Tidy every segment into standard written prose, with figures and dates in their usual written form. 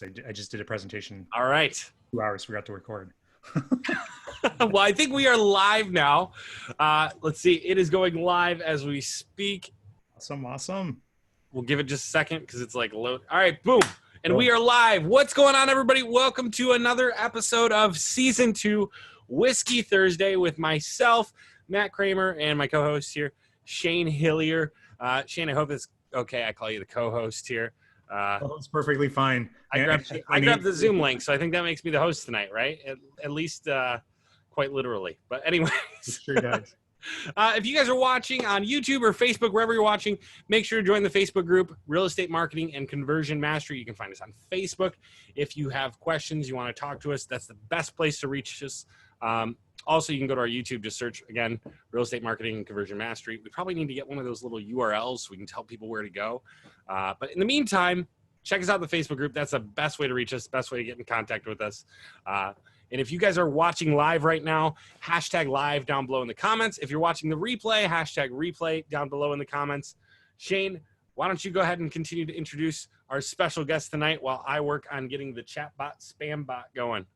I just did a presentation. All right. 2 hours forgot to record. Well, I think we are live now. Let's see. It is going live as we speak. Awesome. We'll give it just a second because it's like load. All right, boom. And Cool. We are live. What's going on, everybody? Welcome to another episode of Season 2 Whiskey Thursday with myself, Matt Kramer, and my co-host here, Shane Hillier. Shane, I hope it's okay. I call you the co-host here. It's perfectly fine. I grabbed the Zoom link, so I think that makes me the host tonight, right? At least quite literally. But anyways. It sure does. If you guys are watching on YouTube or Facebook, wherever you're watching, make sure to join the Facebook group, Real Estate Marketing and Conversion Mastery. You can find us on Facebook. If you have questions, you want to talk to us, that's the best place to reach us. Also, you can go to our YouTube, just search, again, Real Estate Marketing and Conversion Mastery. We probably need to get one of those little URLs so we can tell people where to go. But in the meantime, check us out in the Facebook group. That's the best way to reach us, best way to get in contact with us. And if you guys are watching live right now, hashtag live down below in the comments. If you're watching the replay, hashtag replay down below in the comments. Shane, why don't you go ahead and continue to introduce our special guest tonight while I work on getting the chatbot spam bot going.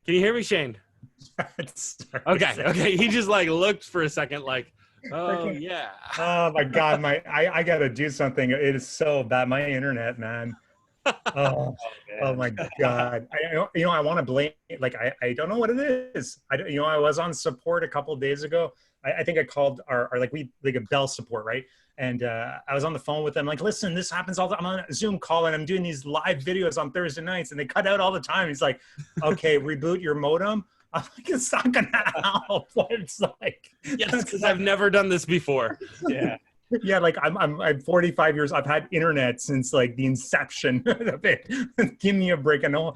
Can you hear me, Shane? Okay. He just like looked for a second like, oh yeah. Oh my God, I gotta do something. It is so bad. My internet, man. Oh my God. I want to blame, like, I don't know what it is. I was on support a couple of days ago. I think I called our a Bell support, right? And I was on the phone with them, like, listen, this happens all the time. I'm on a Zoom call and I'm doing these live videos on Thursday nights and they cut out all the time. He's like, okay, reboot your modem. I'm like, it's not gonna help. It's like, yes, because I've never done this before. Yeah. Yeah, like I'm 45 years. I've had internet since like the inception of it. Give me a break. I know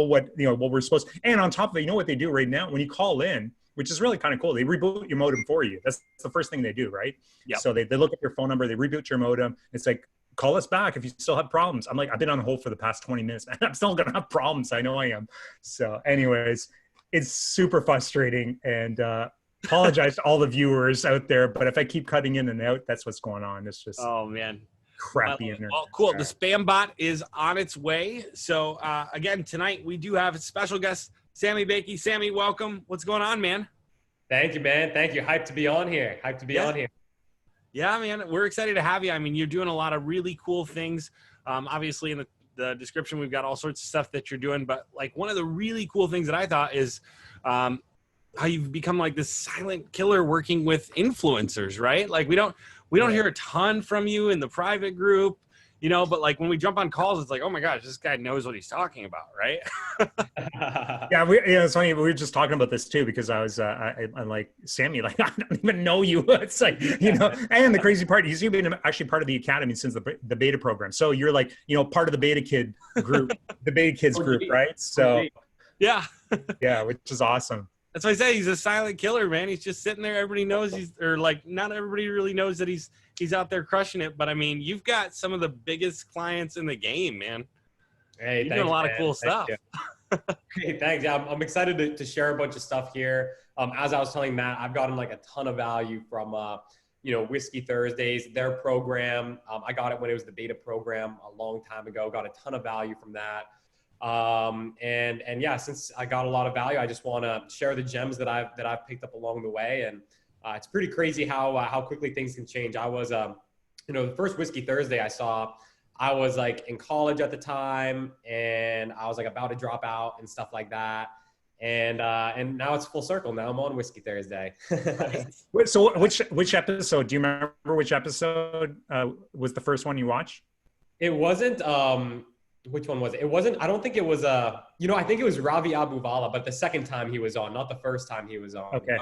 what what we're supposed to. And on top of it, you know what they do right now when you call in, which is really kind of cool. They reboot your modem for you. That's the first thing they do, right? Yeah. So they look at your phone number, they reboot your modem. It's like, call us back if you still have problems. I'm like, I've been on hold for the past 20 minutes, and I'm still gonna have problems. I know I am. So, anyways, it's super frustrating, and apologize to all the viewers out there, but if I keep cutting in and out, that's what's going on. It's just crappy internet. Well, cool. The spam bot is on its way. So again, tonight we do have a special guest, Sami Baki. Sami, welcome. What's going on, man? Thank you, man. Thank you. Hyped to be on here. Yeah, man. We're excited to have you. I mean, you're doing a lot of really cool things. Obviously, in the description, we've got all sorts of stuff that you're doing. But like one of the really cool things that I thought is how you've become like this silent killer working with influencers, right? Like we don't hear a ton from you in the private group, but like when we jump on calls, it's like, oh my gosh, this guy knows what he's talking about, right? Yeah, it's funny. We were just talking about this too, because I was, I'm like, Sami, like, I don't even know you. It's like, and the crazy part, he's been actually part of the academy since the beta program. So you're like, part of the beta kid group, the beta kids group, right? So yeah, which is awesome. That's why I say he's a silent killer, man. He's just sitting there. Everybody knows not everybody really knows that he's out there crushing it. But I mean, you've got some of the biggest clients in the game, man. Hey, you're doing a lot of cool stuff. Hey, thanks. Yeah, I'm excited to share a bunch of stuff here. As I was telling Matt, I've gotten like a ton of value from, Whiskey Thursdays, their program. I got it when it was the beta program a long time ago. Got a ton of value from that. And yeah, since I got a lot of value, I just want to share the gems that I've picked up along the way. And it's pretty crazy how quickly things can change. I was, the first Whiskey Thursday I saw, I was like in college at the time, and I was like about to drop out and stuff like that. And now it's full circle. Now I'm on Whiskey Thursday. So which episode, do you remember which episode was the first one you watched? It wasn't, which one was it? It wasn't, I don't think it was, I think it was Ravi Abuvala, but the second time he was on, not the first time he was on. Okay.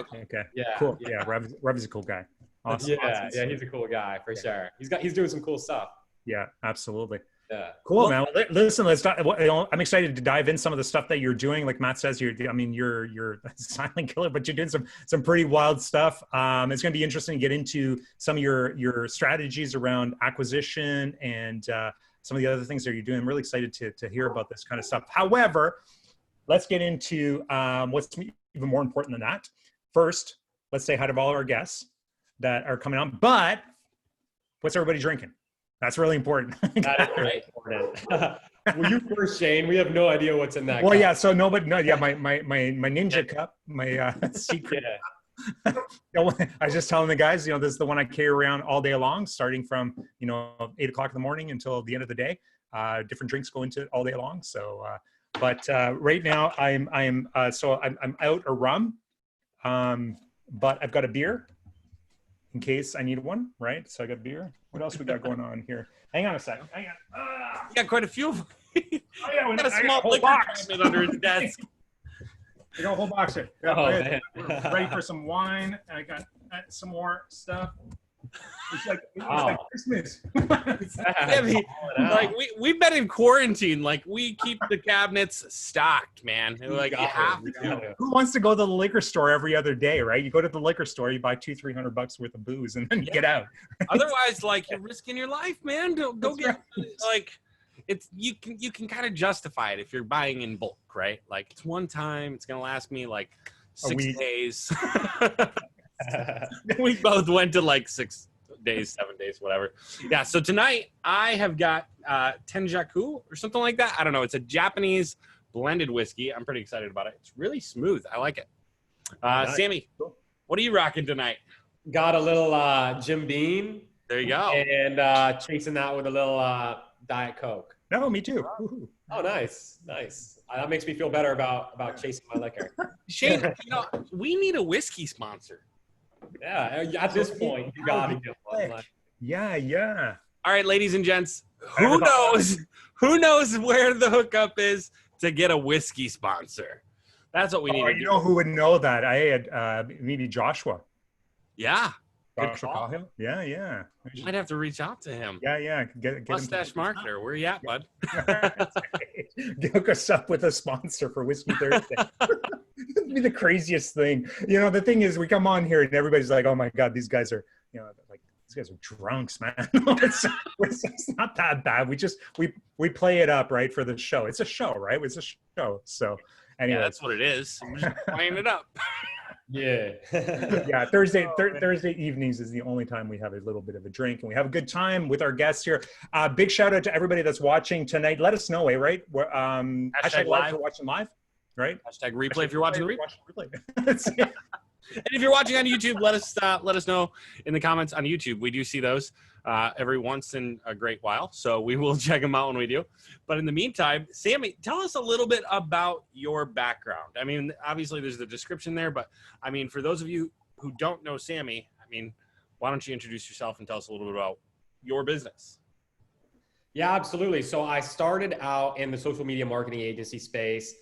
Yeah. Cool. Yeah. Ravi's a cool guy. Awesome. Yeah. He's a cool guy for sure. He's doing some cool stuff. Yeah, absolutely. Yeah. Cool, man. Well, listen, let's talk. I'm excited to dive in some of the stuff that you're doing. Like Matt says, you're a silent killer, but you're doing some pretty wild stuff. It's going to be interesting to get into some of your strategies around acquisition and some of the other things that you're doing. I'm really excited to hear about this kind of stuff. However, let's get into what's even more important than that. First, let's say hi to all our guests that are coming on. But what's everybody drinking? That's really important. That is very important. Well, you first, Shane. We have no idea what's in that Well, cup. yeah. So nobody, no, yeah. My ninja cup, my secret. Yeah. I was just telling the guys, this is the one I carry around all day long, starting from 8 o'clock in the morning until the end of the day. Different drinks go into it all day long. So, but right now I'm out a rum, but I've got a beer in case I need one. Right. So I got beer. What else we got going on here? Hang on a second. Hang on. You got quite a few. Oh yeah, got a small whole liquor box cabinet under his desk. You got a whole box here. Yeah, Oh, man. man. We're ready for some wine. I got some more stuff. It's like Christmas. Yeah, like we've been in quarantine. Like we keep the cabinets stocked, man. Like you have to. Who wants to go to the liquor store every other day, right? You go to the liquor store, you buy $200-300 worth of booze, and then you get out. Otherwise, like you're risking your life, man. Go get like. It's you can kind of justify it if you're buying in bulk, right? Like it's one time, it's gonna last me like 6 days. We both went to like 6 days, 7 days, whatever. Yeah. So tonight I have got Tenjaku or something like that. I don't know. It's a Japanese blended whiskey. I'm pretty excited about it. It's really smooth. I like it. Nice. Sammy, what are you rocking tonight? Got a little Jim Beam. There you go. And chasing that with a little Diet Coke. No, me too. Oh, nice. That makes me feel better about chasing my liquor. Shane, we need a whiskey sponsor. Yeah, at this point, you gotta get one. Like, Yeah. All right, ladies and gents, who knows where the hookup is to get a whiskey sponsor? That's what we need to do. You know who would know that? I had maybe Joshua. Yeah. Joshua Cahill? Yeah. You might have to reach out to him. Yeah. Get Mustache marketer, where you at, bud? Hook us up with a sponsor for Whiskey Thursday. It'd be the craziest thing. The thing is, we come on here and everybody's like, "Oh my God, these guys are, like these guys are drunks, man." It's not that bad. We play it up, right, for the show. It's a show, right? It's a show. So anyway, yeah, that's what it is. We're just playing it up. yeah. Yeah, Thursday evenings is the only time we have a little bit of a drink and we have a good time with our guests here. Big shout out to everybody that's watching tonight. Let us know, right? We're, hashtag live if you're watching live, right? Hashtag replay if you're watching the replay. That's it. And if you're watching on YouTube, let us know in the comments on YouTube. We do see those every once in a great while, so we will check them out when we do. But in the meantime, Sammy, tell us a little bit about your background. I mean, obviously there's the description there, but I mean, for those of you who don't know Sammy, I mean, why don't you introduce yourself and tell us a little bit about your business? Yeah, absolutely. So I started out in the social media marketing agency space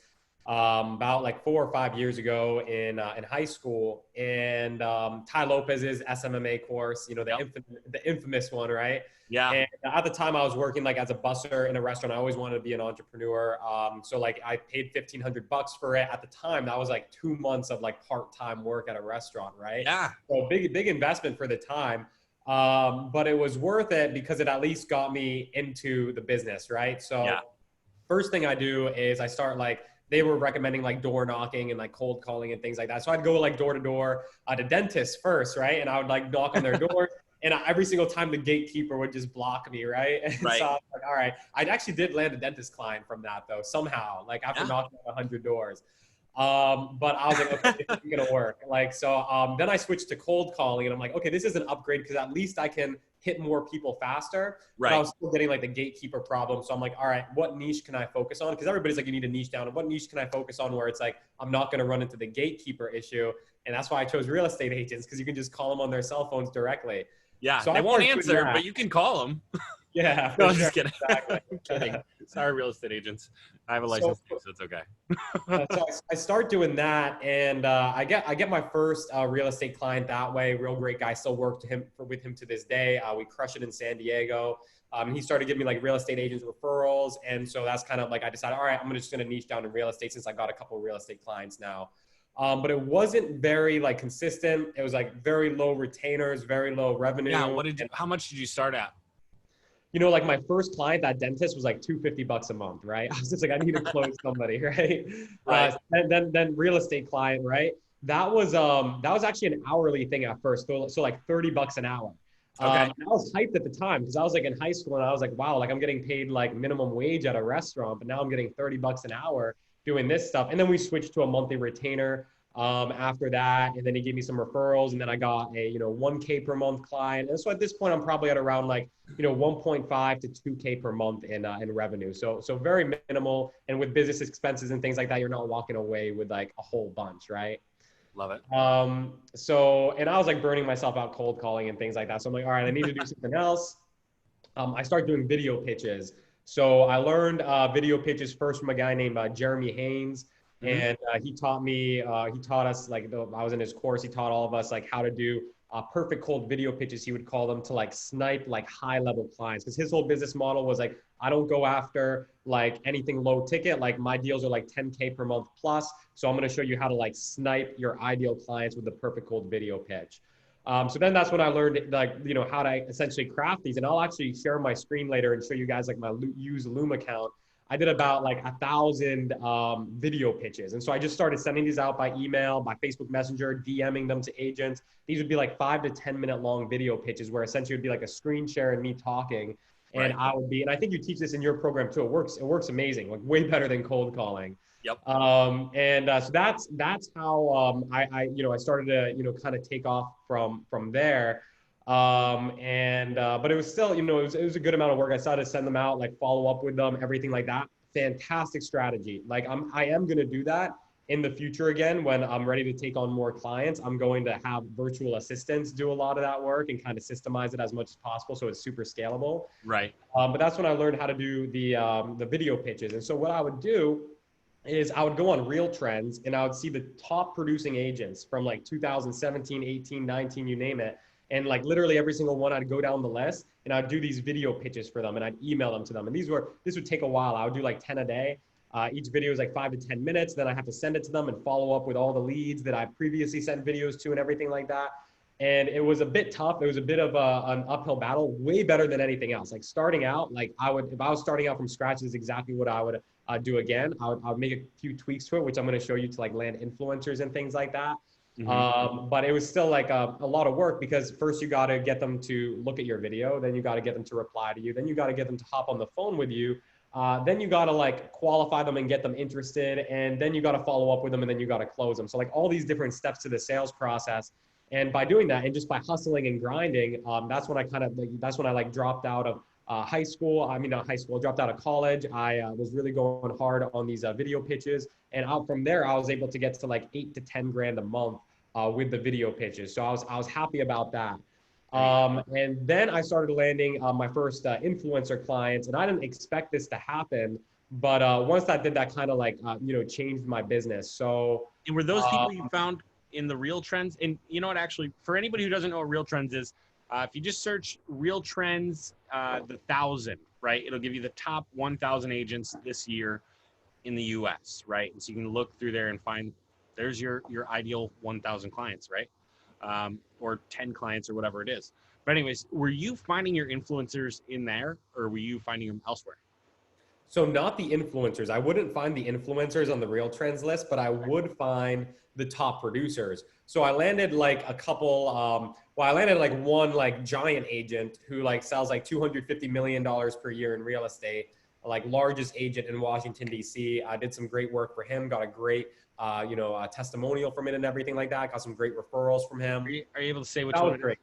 about like 4 or 5 years ago in high school, and Ty Lopez's SMMA course, the infamous one, right? Yeah. And at the time I was working like as a busser in a restaurant. I always wanted to be an entrepreneur. So like I paid $1,500 for it at the time. That was like 2 months of like part-time work at a restaurant, right? Yeah. So big investment for the time. But it was worth it because it at least got me into the business, right? So First thing I do is I start they were recommending like door knocking and like cold calling and things like that. So I'd go like door to door to dentists first, right? And I would like knock on their door. And every single time the gatekeeper would just block me, right? And right. So I was like, all right. I actually did land a dentist client from that though, somehow, like after knocking on 100 doors. But I was like, okay, this isn't gonna work. Then I switched to cold calling and I'm like, okay, this is an upgrade because at least I can hit more people faster. Right. But I was still getting like the gatekeeper problem. So I'm like, all right, what niche can I focus on? Because everybody's like, you need a niche down. And what niche can I focus on where it's like, I'm not going to run into the gatekeeper issue. And that's why I chose real estate agents, because you can just call them on their cell phones directly. Yeah, so they won't answer, but you can call them. Yeah. No, I'm just kidding. Exactly. I'm kidding. Sorry, real estate agents. I have a license, so it's okay. So I start doing that, and I get my first real estate client that way. Real great guy. Still work with him to this day. We crush it in San Diego. He started giving me like real estate agents referrals, and so that's kind of like I decided, all right, I'm just gonna niche down in real estate since I got a couple of real estate clients now. But it wasn't very like consistent. It was like very low retainers, very low revenue. Yeah. How much did you start at? Like my first client, that dentist, was like $250 a month, right? I was just like, I need to close somebody, right? Right. And then real estate client, right? That was actually an hourly thing at first, so like $30 an hour. Okay. And I was hyped at the time because I was like in high school and I was like, wow, like I'm getting paid like minimum wage at a restaurant, but now I'm getting 30 bucks an hour doing this stuff. And then we switched to a monthly retainer after that. And then he gave me some referrals and then I got a, 1K per month client. And so at this point, I'm probably at around like, 1.5 to 2K per month in revenue. So very minimal. And with business expenses and things like that, you're not walking away with like a whole bunch, right? Love it. And I was like burning myself out cold calling and things like that. So I'm like, all right, I need to do something else. I started doing video pitches. So I learned video pitches first from a guy named Jeremy Haynes. And he taught us like, I was in his course. He taught all of us like how to do perfect cold video pitches. He would call them to like snipe like high level clients. Cause his whole business model was like, I don't go after like anything low ticket. Like my deals are like 10K per month plus. So I'm going to show you how to like snipe your ideal clients with the perfect cold video pitch. So then that's when I learned like, how to essentially craft these. And I'll actually share my screen later and show you guys like my use Loom account. I did about like 1,000 video pitches. And so I just started sending these out by email, by Facebook Messenger, DMing them to agents. These would be like 5 to 10 minute long video pitches where essentially it would be like a screen share and me talking. And Right. and I think you teach this in your program too. It works amazing, like way better than cold calling. Yep. So that's how I started to kind of take off from there. But it was still it was a good amount of work. I started to send them out, like follow up with them, everything like that. Fantastic strategy. Like I am gonna do that in the future again when I'm ready to take on more clients. I'm going to have virtual assistants do a lot of that work and kind of systemize it as much as possible so it's super scalable. Right. But that's when I learned how to do the video pitches. And so what I would do is I would go on Real Trends and I would see the top producing agents from like 2017, 18, 19, you name it. And like literally every single one, I'd go down the list and I'd do these video pitches for them and I'd email them to them. And this would take a while. I would do like 10 a day. Each video is like 5 to 10 minutes. Then I have to send it to them and follow up with all the leads that I previously sent videos to and everything like that. And it was a bit tough. It was a bit of an uphill battle, way better than anything else. Like starting out, like if I was starting out from scratch, this is exactly what I would do again. I would make a few tweaks to it, which I'm going to show you to like land influencers and things like that. But it was still like a lot of work because first you got to get them to look at your video. Then you got to get them to reply to you. Then you got to get them to hop on the phone with you. Then you got to like qualify them and get them interested. And then you got to follow up with them and then you got to close them. So like all these different steps to the sales process. And by doing that and just by hustling and grinding, that's when I like dropped out of high school. I mean, not high school, dropped out of college. I was really going hard on these video pitches. And out from there, I was able to get to like 8 to 10 grand a month with the video pitches. So I was happy about that. And then I started landing my first influencer clients, and I didn't expect this to happen. But once that did, that kind of like, changed my business. So. And were those people you found in the Real Trends? And you know what, actually, for anybody who doesn't know what Real Trends is, if you just search Real Trends, the 1,000, right? It'll give you the top 1,000 agents this year in the US, right? And so you can look through there and find there's your ideal 1,000 clients, right? Or 10 clients or whatever it is. But anyways, were you finding your influencers in there or were you finding them elsewhere? So not the influencers. I wouldn't find the influencers on the Real Trends list, but I would find the top producers. So I landed like a couple, I landed like one like giant agent who like sells like $250 million per year in real estate, like largest agent in Washington, D.C. I did some great work for him, got a great, testimonial from it and everything like that. Got some great referrals from him. Are you able to say which That was one? great.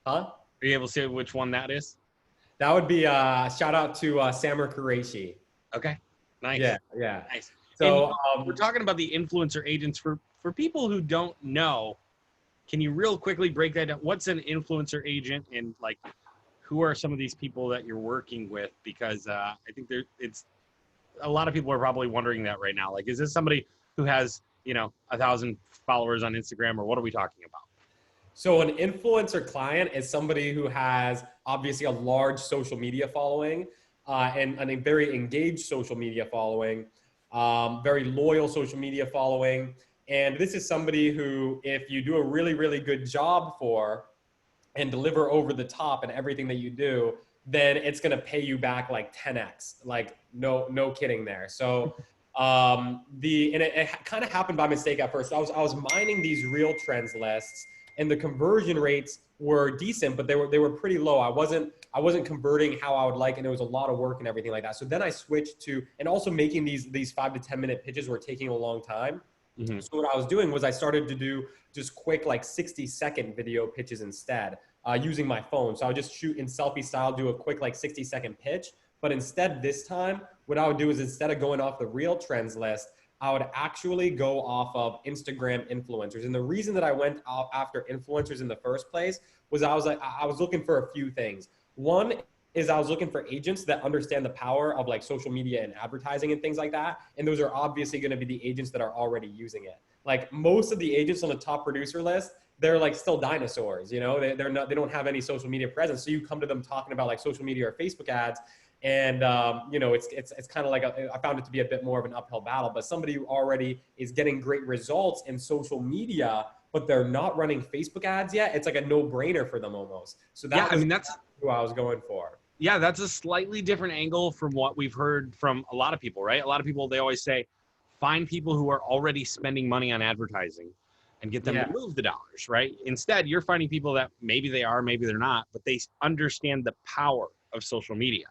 Huh? Are you able to say which one that is? That would be shout out to Sami Qureshi. Okay, nice. Yeah. Nice. So we're talking about the influencer agents for people who don't know. Can you real quickly break that down? What's an influencer agent and like who are some of these people that you're working with? Because I think it's a lot of people are probably wondering that right now. Like, is this somebody who has 1,000 followers on Instagram or what are we talking about? So an influencer client is somebody who has obviously a large social media following and a very engaged social media following, very loyal social media following. And this is somebody who, if you do a really, really good job for and deliver over the top in everything that you do, then it's going to pay you back like 10x, like no kidding there. So it kind of happened by mistake at first. I was mining these Real Trends lists and the conversion rates were decent, but they were pretty low. I wasn't converting how I would like, and it was a lot of work and everything like that. So then I switched to, and also making these 5 to 10 minute pitches were taking a long time. Mm-hmm. So what I was doing was I started to do just quick, like 60-second video pitches instead, using my phone. So I would just shoot in selfie style, do a quick like 60-second pitch. But instead this time, what I would do is instead of going off the real trends list, I would actually go off of Instagram influencers. And the reason that I went out after influencers in the first place was I was looking for a few things. One is I was looking for agents that understand the power of like social media and advertising and things like that. And those are obviously going to be the agents that are already using it. Like most of the agents on the top producer list, they're like still dinosaurs, you know, they don't have any social media presence. So you come to them talking about like social media or Facebook ads. And, you know, it's kind of like, I found it to be a bit more of an uphill battle, but somebody who already is getting great results in social media, but they're not running Facebook ads yet. It's like a no brainer for them almost. So that's who I was going for. Yeah, that's a slightly different angle from what we've heard from a lot of people, right? A lot of people, they always say, find people who are already spending money on advertising and get them to move the dollars, right? Instead, you're finding people that maybe they are, maybe they're not, but they understand the power of social media.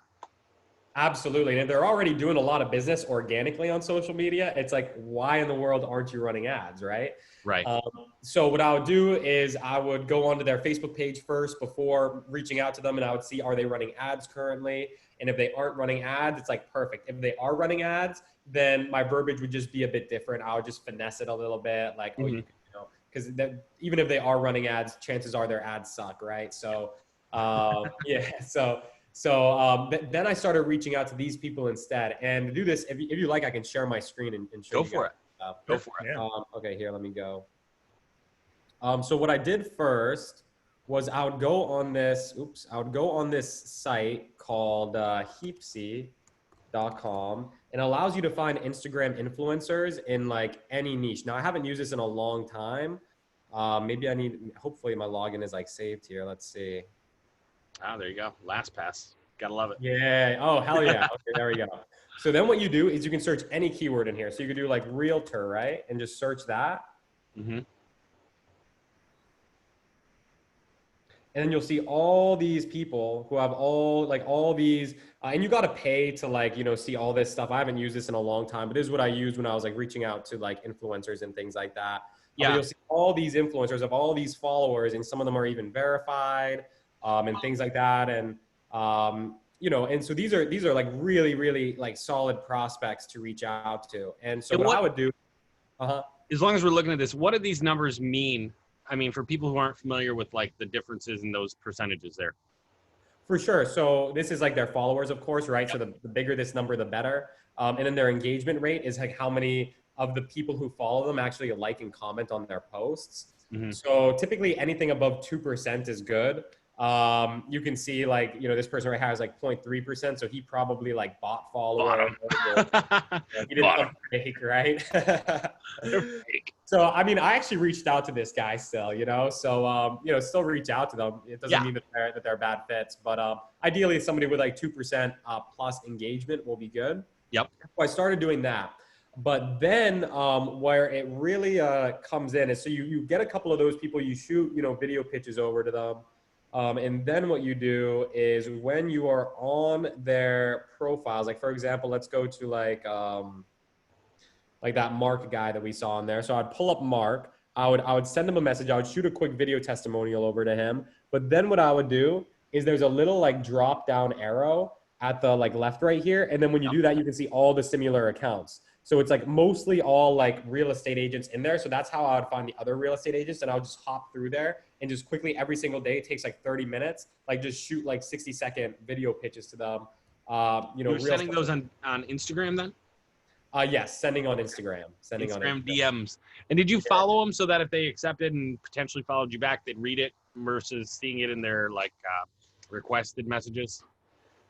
Absolutely. And they're already doing a lot of business organically on social media. It's like, why in the world aren't you running ads, right? Right. So what I would do is I would go onto their Facebook page first before reaching out to them, and I would see, are they running ads currently? And if they aren't running ads, it's like perfect. If they are running ads, then my verbiage would just be a bit different. I would just finesse it a little bit, like, oh, you know, because even if they are running ads, chances are their ads suck, right? So yeah, so then I started reaching out to these people instead. And to do this, if you like, I can share my screen and show you. Go for it. Go for it. Yeah. Okay, here, let me go. So what I did first was I would go on this site called heapsy.com, and it allows you to find Instagram influencers in like any niche. Now I haven't used this in a long time. Hopefully my login is like saved here. Let's see. Ah, there you go. LastPass. Gotta love it. Yeah. Oh, hell yeah. Okay, there we go. So then what you do is you can search any keyword in here. So you could do like realtor, right? And just search that. Mm-hmm. And then you'll see all these people who have all these, and you got to pay to like, you know, see all this stuff. I haven't used this in a long time, but this is what I used when I was like reaching out to like influencers and things like that. Yeah. You'll see all these influencers of all these followers, and some of them are even verified, and things like that. And, you know, and so these are like really, really like solid prospects to reach out to. And so what I would do, as long as we're looking at this, what do these numbers mean? I mean, for people who aren't familiar with like the differences in those percentages there. For sure. So this is like their followers, of course, right? Yep. So the bigger this number, the better. And then their engagement rate is like how many of the people who follow them actually like and comment on their posts. Mm-hmm. So typically anything above 2% is good. You can see like, you know, this person right here has like 0.3%. So he probably like bot follower. He didn't fake, right? So, I mean, I actually reached out to this guy still, you know, so, you know, still reach out to them. It doesn't mean that they're bad fits, but ideally somebody with like 2% plus engagement will be good. Yep. So I started doing that. But then where it really comes in is, so you get a couple of those people, you shoot, you know, video pitches over to them. And then what you do is when you are on their profiles, like for example, let's go to like that Mark guy that we saw on there. So I'd pull up Mark, I would send him a message. I would shoot a quick video testimonial over to him. But then what I would do is there's a little like drop down arrow at the like left right here. And then when you do that, you can see all the similar accounts. So it's like mostly all like real estate agents in there. So that's how I would find the other real estate agents. And I would just hop through there and just quickly every single day, it takes like 30 minutes, like just shoot like 60-second video pitches to them. You know, you're sending those on Instagram then? Yes, sending on Instagram. Instagram DMs. And did you follow them so that if they accepted and potentially followed you back, they'd read it versus seeing it in their like requested messages?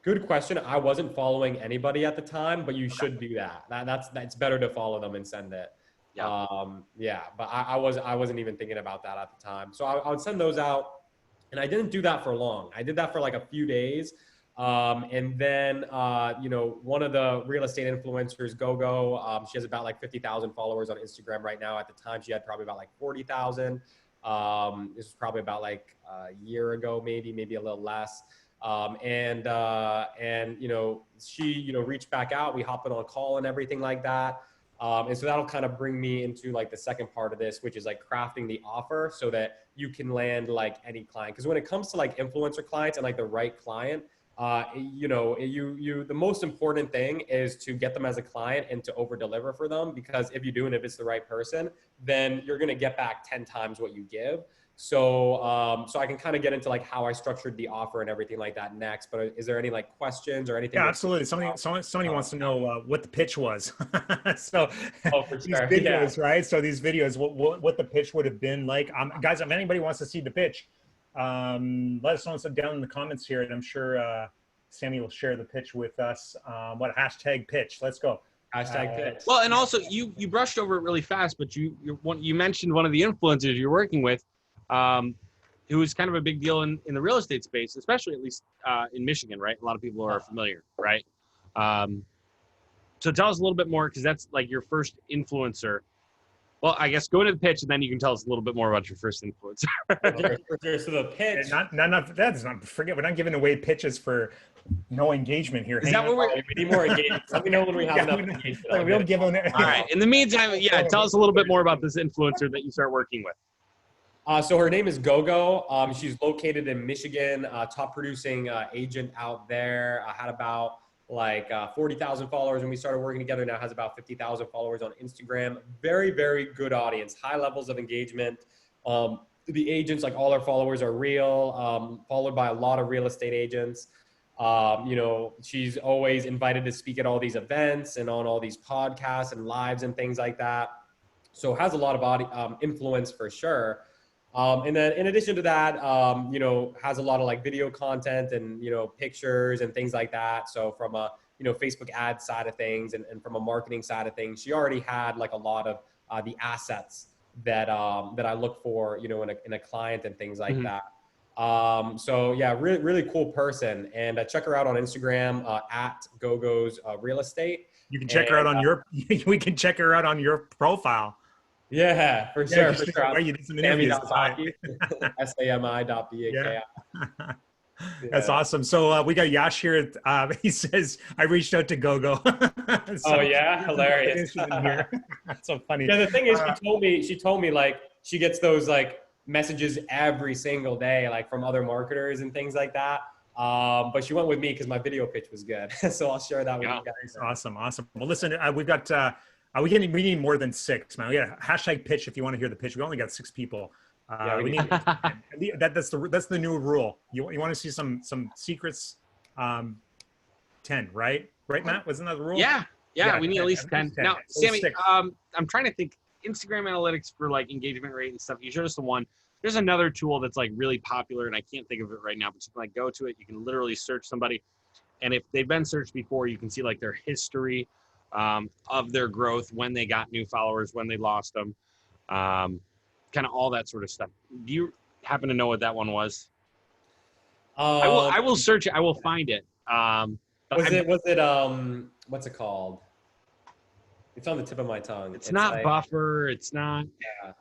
Good question. I wasn't following anybody at the time, but you should do that. That's better to follow them and send it. Yeah. But I wasn't even thinking about that at the time. So I would send those out, and I didn't do that for long. I did that for like a few days. And then, you know, one of the real estate influencers, Gogo, she has about like 50,000 followers on Instagram right now. At the time, she had probably about like 40,000. This was probably about like a year ago, maybe a little less. And she, reached back out. We hopped on a call and everything like that. And so that'll kind of bring me into like the second part of this, which is like crafting the offer so that you can land like any client. Because when it comes to like influencer clients and like the right client, the most important thing is to get them as a client and to over deliver for them. Because if you do, and if it's the right person, then you're going to get back 10 times what you give. So I can kind of get into like how I structured the offer and everything like that next. But is there any like questions or anything? Yeah, absolutely. Somebody wants to know what the pitch was. So for these sure. videos, right? So these videos, what the pitch would have been like. Guys, if anybody wants to see the pitch, let us know down in the comments here, and I'm sure Sami will share the pitch with us. What hashtag pitch? Let's go. Hashtag pitch. Well, and also you brushed over it really fast, but you mentioned one of the influencers you're working with, who is kind of a big deal in the real estate space, especially at least in Michigan, right? A lot of people are familiar, right? So tell us a little bit more, because that's like your first influencer. Well, I guess go into the pitch, and then you can tell us a little bit more about your first influencer. So the pitch. That's not. Forget. We're not giving away pitches for no engagement here. Is that what we need more engagement? Let me know when we have enough engagement. We'll give them. All right. In the meantime, tell us a little bit more about this influencer that you start working with. So her name is Gogo. She's located in Michigan, top producing agent out there. I had about 40,000 followers when we started working together. Now has about 50,000 followers on Instagram. Very, very good audience, high levels of engagement. The agents, like all our followers are real, followed by a lot of real estate agents. She's always invited to speak at all these events and on all these podcasts and lives and things like that. So has a lot of influence for sure. And then in addition to that, has a lot of like video content and, pictures and things like that. So from a, Facebook ad side of things and from a marketing side of things, she already had like a lot of the assets that I look for, in a client and things like that. So yeah, really, really cool person. And check her out on Instagram at Gogo's Real Estate. You can check her out on we can check her out on your profile. Yeah, for sure. For sure. You did some interviews. Sami.Baki, Sami.Baki. Yeah. That's awesome. So we got Yash here. He says, I reached out to Gogo. So, oh yeah, hilarious. That's so funny. Yeah, the thing is, she told me like she gets those like messages every single day, like from other marketers and things like that. But she went with me because my video pitch was good. So I'll share that with you guys. Awesome. Well, listen, we've got we need more than 6, man. We got a hashtag pitch if you want to hear the pitch. We only got 6 people. We need that's the new rule. You want to see some secrets? 10, right? Right, Matt? Wasn't that the rule? Yeah, we need at least 10. Now, Sami, I'm trying to think. Instagram analytics for like engagement rate and stuff. You showed us the one. There's another tool that's like really popular, and I can't think of it right now. But you can like go to it. You can literally search somebody, and if they've been searched before, you can see like their history of their growth, when they got new followers, when they lost them, kind of all that sort of stuff. Do you happen to know what that one was? I will search it. I will find it. Was it what's it called? It's on the tip of my tongue. It's not like, Buffer. It's not. Yeah.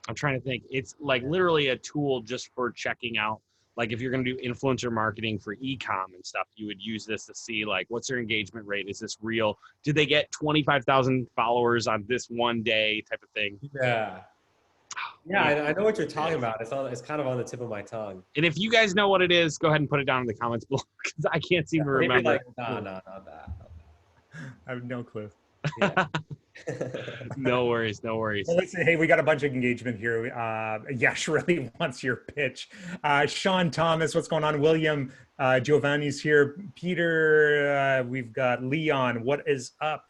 I'm trying to think. It's like literally a tool just for checking out. Like if you're going to do influencer marketing for e-com and stuff, you would use this to see like, what's their engagement rate? Is this real? Did they get 25,000 followers on this one day type of thing? Yeah. Yeah, I know what you're talking about. It's kind of on the tip of my tongue. And if you guys know what it is, go ahead and put it down in the comments below, because I can't seem to remember. Like, no, not that. I have no clue. Yeah. No worries. Well, listen, hey, we got a bunch of engagement here. Yash really wants your pitch. Sean Thomas, what's going on? William Giovanni's here. Peter, we've got Leon. What is up?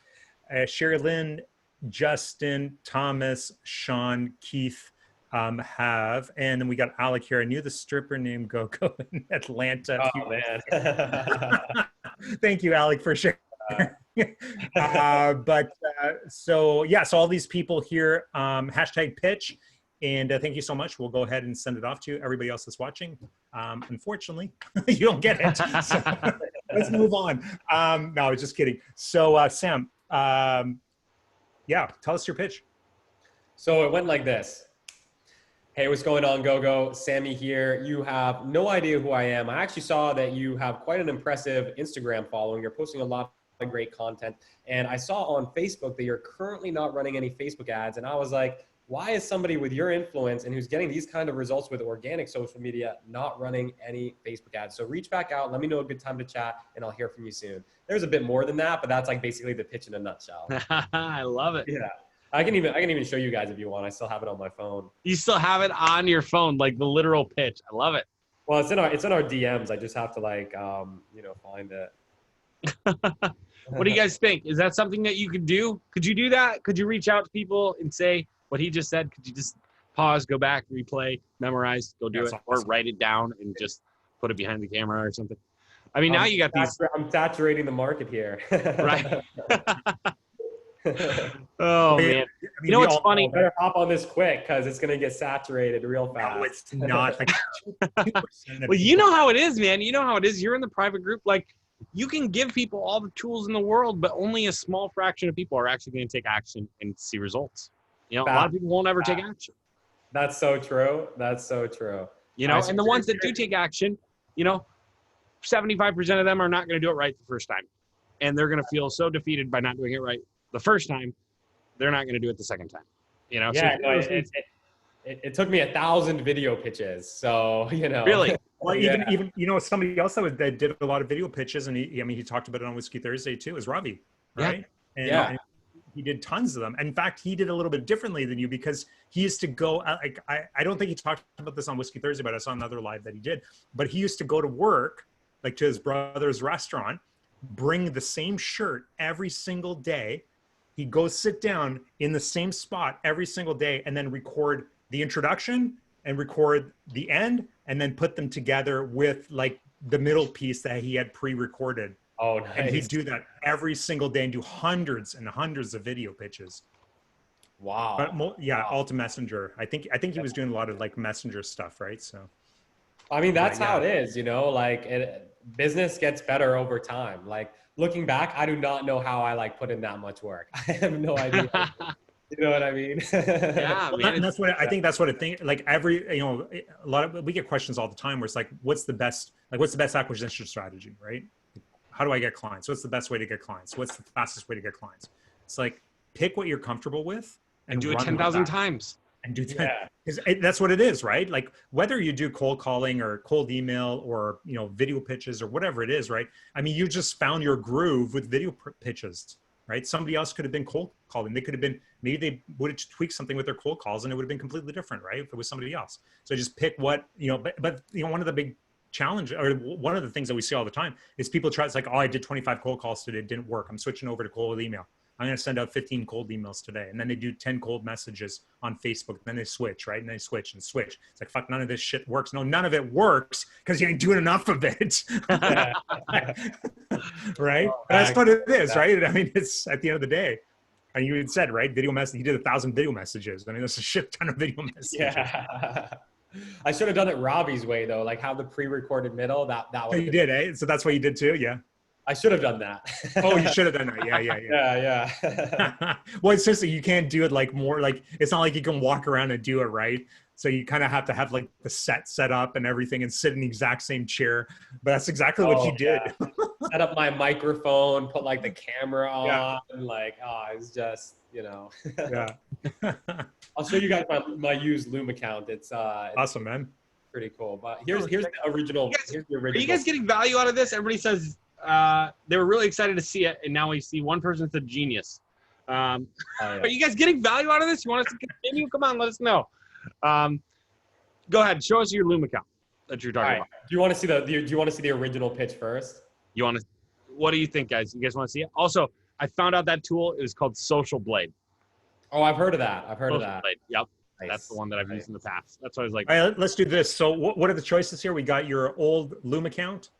Sherilyn, Justin, Thomas, Sean, Keith have, and then we got Alec here. I knew the stripper named Gogo in Atlanta. Oh man! Thank you, Alec, for sharing. So all these people here, hashtag pitch, and thank you so much. We'll go ahead and send it off to everybody else that's watching. Unfortunately, you don't get it. So let's move on. No, I was just kidding. So Sam, tell us your pitch. So it went like this. Hey, what's going on, Gogo? Sammy here. You have no idea who I am. I actually saw that you have quite an impressive Instagram following. You're posting a lot of great content. And I saw on Facebook that you're currently not running any Facebook ads. And I was like, why is somebody with your influence and who's getting these kind of results with organic social media not running any Facebook ads? So reach back out. Let me know a good time to chat, and I'll hear from you soon. There's a bit more than that, but that's like basically the pitch in a nutshell. I love it. Yeah. I can even show you guys if you want. I still have it on my phone. You still have it on your phone, like the literal pitch. I love it. Well, it's in our DMs. I just have to find it. What do you guys think? Is that something that you could do? Could you do that? Could you reach out to people and say what he just said? Could you just pause, go back, replay, memorize, go do That's it, awesome. or write it down and just put it behind the camera or something? I mean, now you got these. I'm saturating the market here. Right. Oh man! You know what's funny? Better hop on this quick because it's gonna get saturated real fast. No, it's not. Like, 2% of Well, you know how it is, man. You know how it is. You're in the private group. Like, you can give people all the tools in the world, but only a small fraction of people are actually going to take action and see results. You know, a lot of people won't ever take action. That's so true. That's so true. You know, and the ones that do take action, you know, 75% of them are not going to do it right the first time. And they're going to feel so defeated by not doing it right the first time, they're not going to do it the second time. You know? Yeah, so it took me 1,000 video pitches. So, you know. Really? Well, even you know, somebody else that did a lot of video pitches, and he talked about it on Whiskey Thursday too, is Robbie, right? Yeah. And he did tons of them. In fact, he did a little bit differently than you because he used to go, like, I don't think he talked about this on Whiskey Thursday, but I saw another live that he did. But he used to go to work, like to his brother's restaurant, bring the same shirt every single day. He'd go sit down in the same spot every single day and then record the introduction and record the end and then put them together with like the middle piece that he had pre-recorded. Oh, nice. And he'd do that every single day and do hundreds and hundreds of video pitches. Wow. But all to Messenger. I think he was doing a lot of like Messenger stuff, right? So, I mean, that's how it is, you know, like business gets better over time. Like looking back, I do not know how I like put in that much work. I have no idea. You know what I mean? Yeah, man. And that's what I think. That's what I think. Like every, you know, a lot of we get questions all the time where it's like, what's the best acquisition strategy, right? How do I get clients? What's the best way to get clients? What's the fastest way to get clients? It's like pick what you're comfortable with and do it 10,000 times. And do that. Because that's what it is, right? Like whether you do cold calling or cold email or, you know, video pitches or whatever it is, right? I mean, you just found your groove with video pitches, right? Somebody else could have been cold calling. They could have been, maybe they would have tweaked something with their cold calls and it would have been completely different, right? If it was somebody else. So just pick what, you know, but you know, one of the big challenge or one of the things that we see all the time is people try, it's like, oh, I did 25 cold calls today. It didn't work. I'm switching over to cold email. I'm going to send out 15 cold emails today. And then they do 10 cold messages on Facebook. Then they switch, right? And they switch and switch. It's like, fuck, none of this shit works. No, none of it works because you ain't doing enough of it. Right? That's what it is, right? I mean, it's at the end of the day. And you had said, right? Video message. You did 1,000 video messages. I mean, that's a shit ton of video messages. Yeah. I should have done it Robbie's way though. Like have the pre-recorded middle. That So you did, eh? So that's what you did too? Yeah. I should have done that. Oh, you should have done that. Yeah. Well, it's just that you can't do it like more like it's not like you can walk around and do it, right? So you kind of have to have like the set up and everything and sit in the exact same chair. But that's exactly what you did. Set up my microphone, put like the camera on, and like, it's just, you know. Yeah. I'll show you guys my used Loom account. It's awesome, man. Pretty cool. But here's the original. Here's the original. Are you guys getting value out of this? Everybody says they were really excited to see it, and now we see one person that's a genius. Are you guys getting value out of this? You want us to continue? Come on, let us know. Go ahead, show us your Loom account that you're talking about. Do you want to see the original pitch first? You want to? What do you think, guys? You guys want to see it? Also, I found out that tool is called Social Blade. Oh, I've heard of that. Social Blade. Yep. Nice. That's the one that I've used in the past. That's why I was like, all right, let's do this. So what are the choices here? We got your old Loom account.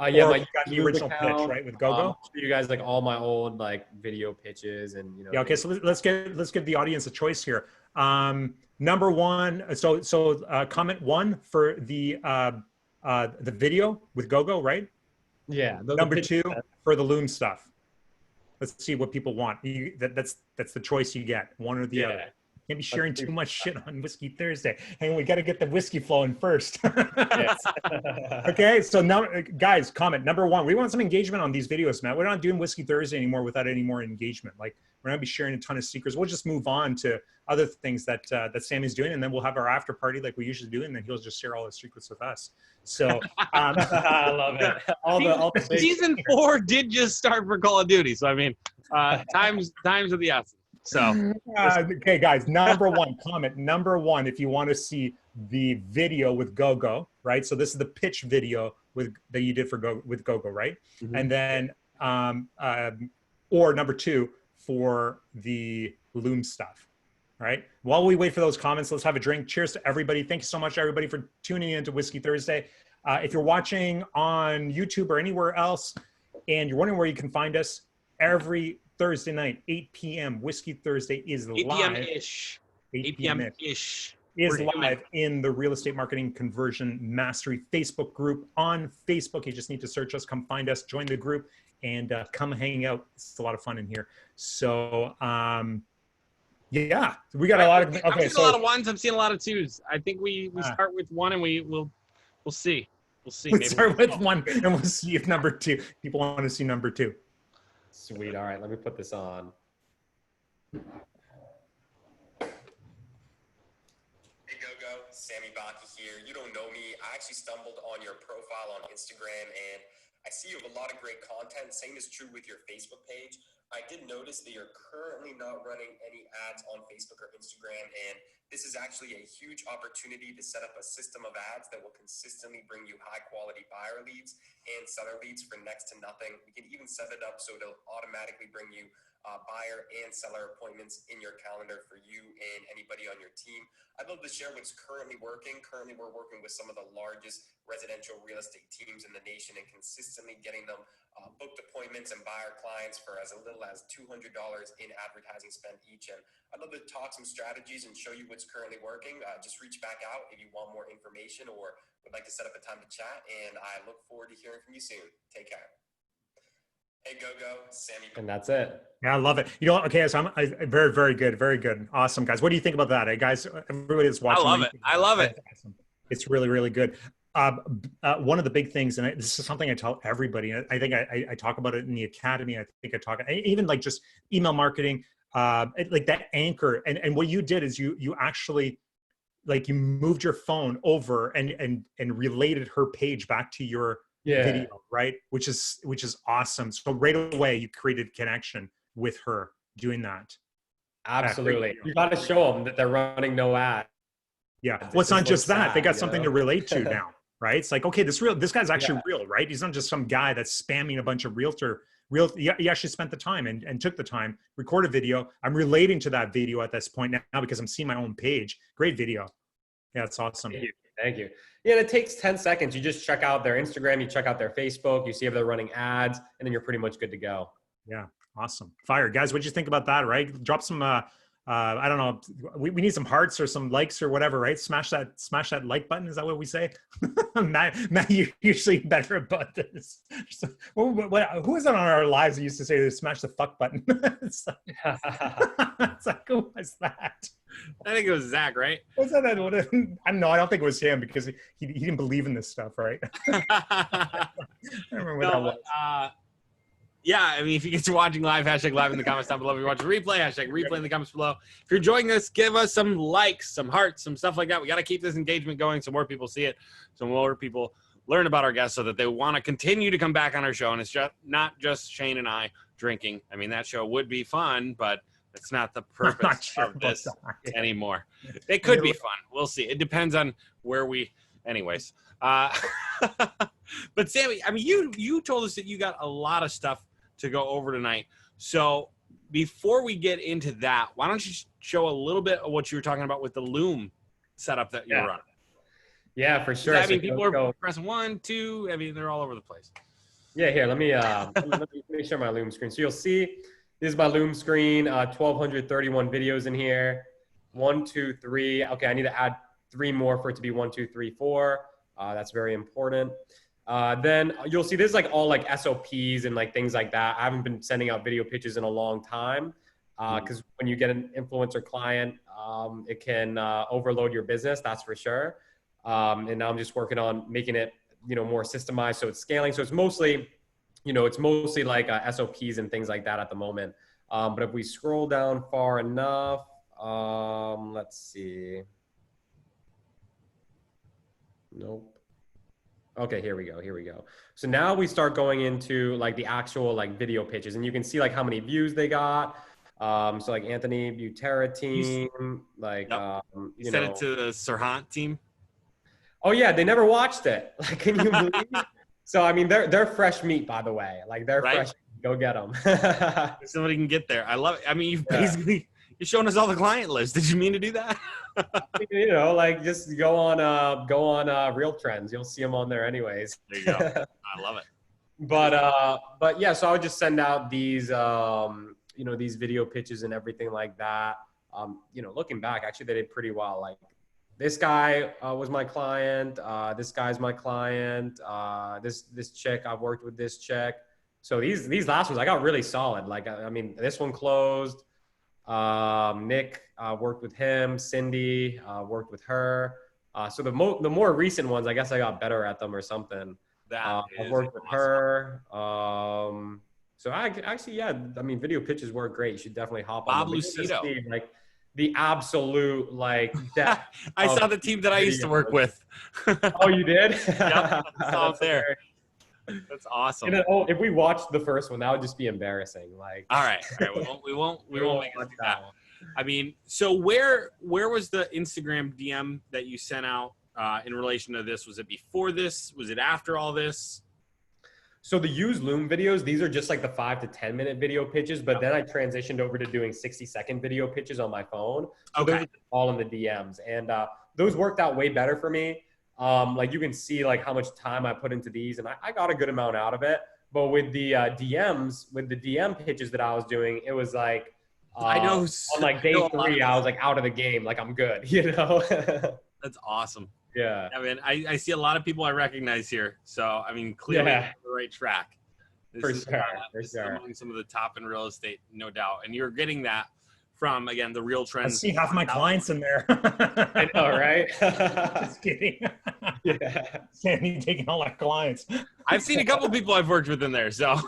Yeah, my the original pitch, right, with GoGo. You guys like all my old like video pitches and you know. Yeah. Okay. So let's give the audience a choice here. Number one. So comment one for the video with GoGo, right? Yeah. Number two for the Loom stuff. Let's see what people want. That's the choice you get, one or the other. Can't be sharing too much shit on Whiskey Thursday. And we got to get the whiskey flowing first. Yes. Okay, so now, guys, comment number one. We want some engagement on these videos, man. We're not doing Whiskey Thursday anymore without any more engagement. Like, we're not gonna be sharing a ton of secrets. We'll just move on to other things that that Sammy's doing, and then we'll have our after party like we usually do, and then he'll just share all his secrets with us. So I love it. All the Season 4 did just start for Call of Duty, so I mean, times of the essence. So okay, guys, number one comment. Number one, if you want to see the video with GoGo, right? So this is the pitch video that you did for with GoGo, right? Mm-hmm. And then or number two for the Loom stuff. All right. While we wait for those comments, let's have a drink. Cheers to everybody. Thank you so much, everybody, for tuning in to Whiskey Thursday. If you're watching on YouTube or anywhere else, and you're wondering where you can find us, every Thursday night, 8 p.m. Whiskey Thursday is 8 live. p.m.-ish. 8 p.m.-ish. Is live in the Real Estate Marketing Conversion Mastery Facebook group on Facebook. You just need to search us, come find us, join the group, and come hang out. It's a lot of fun in here. So, yeah, we got a lot of. Okay, I'm seeing a lot of ones. I'm seeing a lot of twos. I think we start with one, and we'll see. We'll see. We'll start with one, and we'll see if number two. People want to see number two. Sweet. All right, let me put this on. Hey, Go-Go, Sami Baki here. You don't know me. I actually stumbled on your profile on Instagram, and I see you have a lot of great content. Same is true with your Facebook page. I did notice that you're currently not running any ads on Facebook or Instagram, and this is actually a huge opportunity to set up a system of ads that will consistently bring you high-quality buyer leads and seller leads for next to nothing. We can even set it up so it'll automatically bring you buyer and seller appointments in your calendar for you and anybody on your team. I'd love to share what's currently working. Currently, we're working with some of the largest residential real estate teams in the nation and consistently getting them booked appointments and buyer clients for as little as $200 in advertising spend each. And I'd love to talk some strategies and show you what's currently working. Just reach back out if you want more information or would like to set up a time to chat. And I look forward to hearing from you soon. Take care. Hey, Go-Go, Sami. And that's it. Yeah, I love it. You know, okay, so very, very good. Very good. Awesome, guys. What do you think about that? Hey, guys, everybody that's watching. I love it. I love it. Awesome. It's really, really good. One of the big things, and this is something I tell everybody, I think I talk about it in the academy. I think I talk, even like just email marketing, like that anchor. And what you did is you actually, like, you moved your phone over and related her page back to your video, right? Which is awesome. So right away you created connection with her doing that. Absolutely. You got to show them that they're running no ad. Yeah. Well, it's not just that. They got something to relate to now, right? It's like, okay, this guy's actually real, right? He's not just some guy that's spamming a bunch of he actually spent the time and took the time, record a video. I'm relating to that video at this point now because I'm seeing my own page. Great video. Yeah, it's awesome. Thank you. Yeah, it takes 10 seconds. You just check out their Instagram, you check out their Facebook, you see if they're running ads, and then you're pretty much good to go. Yeah, awesome. Fire. Guys, what'd you think about that, right? Drop some, I don't know, we need some hearts or some likes or whatever, right? Smash that like button. Is that what we say? Matt, you're usually better about this. So, who is that on our lives that used to say to smash the fuck button? It's like, who was that? I think it was Zach, right? Was that? I don't know. I don't think it was him because he didn't believe in this stuff, right? I don't remember what that was. Yeah, I mean, if you get to watching live, hashtag live in the comments down below. If you're watching replay, hashtag replay in the comments below. If you're enjoying this, give us some likes, some hearts, some stuff like that. We got to keep this engagement going so more people see it, so more people learn about our guests so that they want to continue to come back on our show. And it's just not just Shane and I drinking. I mean, that show would be fun, but it's not the purpose of this anymore. It could be fun. We'll see. It depends on where we – anyways. But, Sami, I mean, you told us that you got a lot of stuff to go over tonight. So before we get into that, why don't you show a little bit of what you were talking about with the Loom setup that you're running? Yeah, for sure. I mean, people are pressing 1, 2. I mean, they're all over the place. Yeah, here, let me share my Loom screen. So you'll see this is my Loom screen, 1,231 videos in here. 1, 2, 3. Okay, I need to add 3 more for it to be 1, 2, 3, 4. That's very important. Then you'll see this is like all like SOPs and like things like that. I haven't been sending out video pitches in a long time. Because when you get an influencer client, it can overload your business, that's for sure. And now I'm just working on making it, more systemized, so it's scaling. So it's mostly, like SOPs and things like that at the moment. But if we scroll down far enough, let's see. Nope. Okay, here we go. So now we start going into like the actual like video pitches, and you can see like how many views they got. So like Anthony Butera team, like, Yep. You sent it to the Serhant team. Oh yeah, they never watched it. Like, can you believe? So I mean, they're fresh meat, by the way. Like they're Right? fresh. Go get them. Somebody can get there. I love it. I mean, you're showing us all the client lists. Did you mean to do that? Like just go on Real Trends. You'll see them on there anyways. There you go. I love it. But yeah, so I would just send out these these video pitches and everything like that. Looking back, actually they did pretty well. Like this guy was my client. This guy's my client. This chick, I've worked with this chick. So these last ones I got really solid. Like I mean, this one closed. Nick worked with him. Cindy worked with her. So the more recent ones, I guess I got better at them or something. I worked with her. So I mean, video pitches work great. You should definitely hop on. Bob Lucido. Like the absolute like depth. I saw the team that I used to work with. Oh, you did? Yep, I saw it there. That's awesome. And if we watched the first one, that would just be embarrassing. Like, all right. We won't make it do that. I mean, so where was the Instagram DM that you sent out in relation to this? Was it before this? Was it after all this? So the use Loom videos, these are just like the 5 to 10 minute video pitches, but then I transitioned over to doing 60-second video pitches on my phone. So those are all in the DMs, and those worked out way better for me. Like you can see like how much time I put into these, and I got a good amount out of it. But with the DMs, with the DM pitches that I was doing, it was like I know on like day 3, I was like out of the game, like I'm good, That's awesome. Yeah. I mean, I see a lot of people I recognize here, so I mean, clearly on the right track. This is among some of the top in real estate, no doubt. And you're getting that from, again, the Real Trends. I see half my clients in there. I know, right? Just kidding. Yeah. Sami taking all our clients. I've seen a couple people I've worked with in there, so.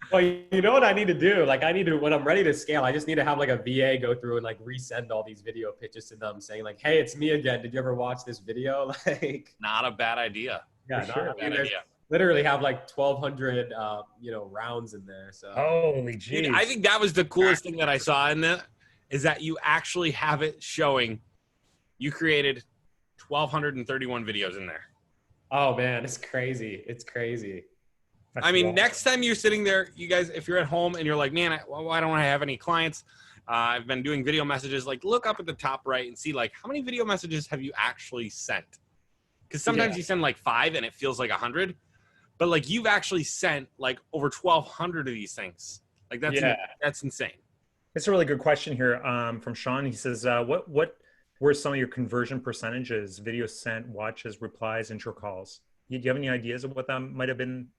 Well, you know what I need to do? Like when I'm ready to scale, I just need to have like a VA go through and like resend all these video pitches to them saying like, hey, it's me again. Did you ever watch this video? Like, not a bad idea. Yeah, not a bad idea. Literally have like 1,200, rounds in there. So holy jeez. Dude, I think that was the coolest thing that I saw in that is that you actually have it showing you created 1,231 videos in there. Oh man, it's crazy. It's crazy. I mean, next time you're sitting there, you guys, if you're at home and you're like, man, why don't I have any clients? I've been doing video messages. Like, look up at the top right and see, like, how many video messages have you actually sent? Because sometimes you send, like, 5 and it feels like 100. But, like, you've actually sent, like, over 1,200 of these things. Like, that's insane. It's a really good question here from Sean. He says, what were some of your conversion percentages, videos sent, watches, replies, intro calls? Do you have any ideas of what that might have been?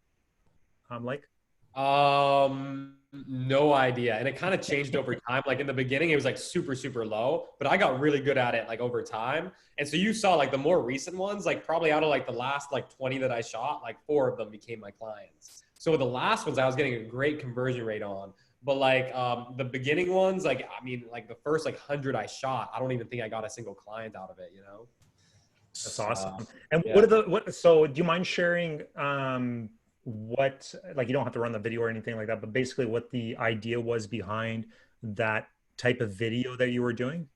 Like? No idea. And it kind of changed over time. Like in the beginning, it was like super, super low, but I got really good at it like over time. And so you saw like the more recent ones, like probably out of like the last like 20 that I shot, like 4 of them became my clients. So the last ones I was getting a great conversion rate on, but like the beginning ones, like, I mean, like the first like 100 I shot, I don't even think I got a single client out of it, That's awesome. And so do you mind sharing, what, like, you don't have to run the video or anything like that, but basically what the idea was behind that type of video that you were doing?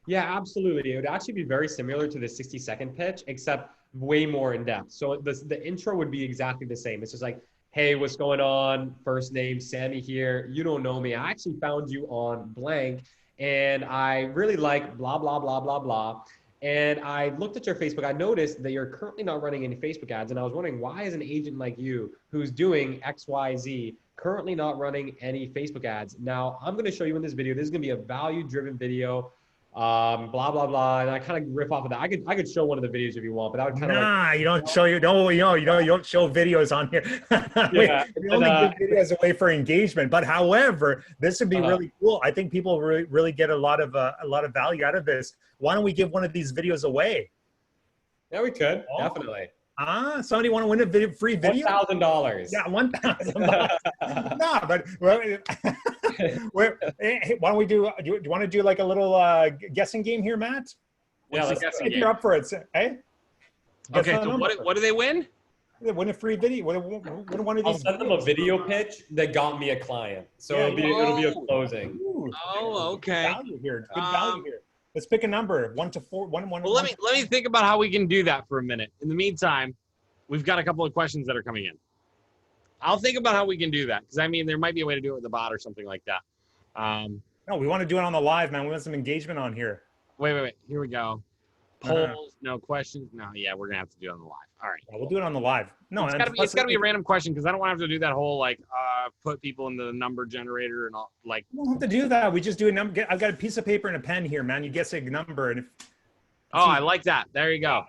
Yeah, absolutely. It would actually be very similar to the 60-second pitch, except way more in depth. So the intro would be exactly the same. It's just like, hey, what's going on? First name, Sami here. You don't know me. I actually found you on blank, and I really like blah, blah, blah, blah, blah. And I looked at your Facebook. I noticed that you're currently not running any Facebook ads. And I was wondering, why is an agent like you who's doing XYZ currently not running any Facebook ads? Now, I'm going to show you in this video. This is going to be a value-driven video. blah blah blah, and I kind of rip off of that. I could show one of the videos if you want, but that would kind of Nah, you don't show you don't show videos on here. Yeah, we only give videos away for engagement. But however, this would be really cool. I think people really get a lot of value out of this. Why don't we give one of these videos away? Yeah, we could definitely. Somebody want to win a free video? $1,000. Yeah, $1,000. No, but hey, why don't we do you want to do like a little guessing game here, Matt? Yeah, let's guessing if game. you're up for it, hey. Okay, so what do they win? They win a free video. What one of these? I'll send them a video pitch that got me a client. So it'll be a closing. Ooh, okay. Good value here. Good value here. Let's pick a number, 1 to 4. Well, let me think about how we can do that for a minute. In the meantime, we've got a couple of questions that are coming in. I'll think about how we can do that, because I mean, there might be a way to do it with the bot or something like that. No, we want to do it on the live, man. We want some engagement on here. Wait. Here we go. Polls, no questions. No, yeah, we're gonna have to do it on the live. All right. Yeah, we'll do it on the live. No, it's gotta be a random question, because I don't want to have to do that whole put people in the number generator and all. Like, we don't have to do that. We just do a number. I've got a piece of paper and a pen here, man. You guess a number, and I like that. There you go.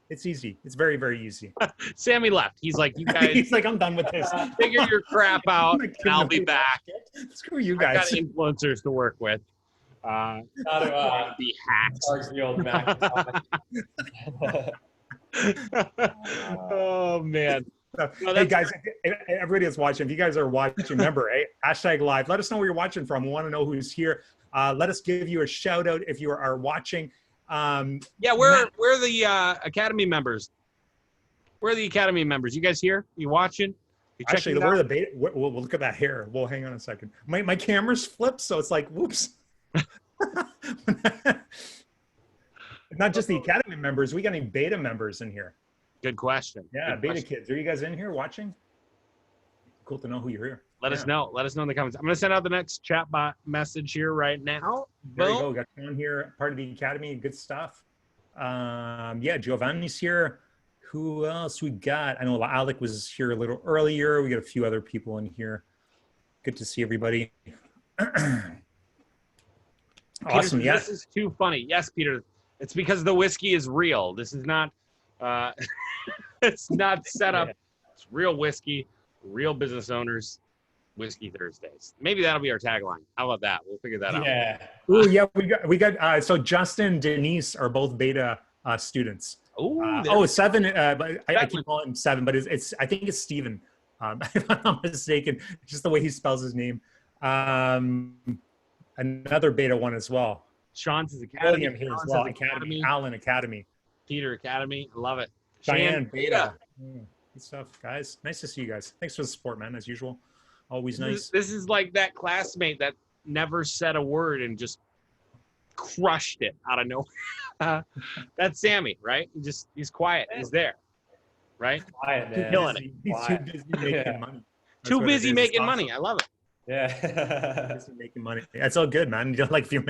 It's easy. It's very, very easy. Sammy left. He's like, you guys. He's like, I'm done with this. Figure your crap out, and I'll be back. Screw you guys. I've got influencers to work with. Be hacked. Oh man. Hey guys, everybody that's watching, if you guys are watching, remember, hashtag live. Let us know where you're watching from. We want to know who's here. Let us give you a shout out if you are watching. We're the Academy members. We're the Academy members. You guys here? You watching? You actually, we're the beta. We'll look at that here. Well, hang on a second. My camera's flipped, so it's like, whoops. Not just the Academy members. We got any beta members in here? Good question. Yeah, Good beta question. kids. Are you guys in here watching? Cool to know who you're here. Let us know. Let us know in the comments. I'm going to send out the next chat bot message here right now. There you go. Got Sean here, part of the Academy. Good stuff. Giovanni's here. Who else we got? I know Alec was here a little earlier. We got a few other people in here. Good to see everybody. Awesome. Peter, this is too funny. Yes, Peter. It's because the whiskey is real. This is not. It's not set up. It's real whiskey. Real business owners. Whiskey Thursdays. Maybe that'll be our tagline. How about that? We'll figure that out. Yeah. Oh yeah. We got. So Justin and Denise are both beta students. Seven. But I keep calling him Seven, but it's. I think it's Steven. If I'm not mistaken, just the way he spells his name. Another beta one as well. Sean's Academy. William here as well. Academy. Alan Academy. Peter Academy. I love it. Cheyenne beta. Good stuff, guys. Nice to see you guys. Thanks for the support, man. As usual. Always nice. This is like that classmate that never said a word and just crushed it out of nowhere. That's Sammy, right? He's quiet. He's there, right? Quiet, man. Killing it. He's too busy making money. Too busy making money. I love it. Yeah. Busy making money. That's all good, man. You know, like if you're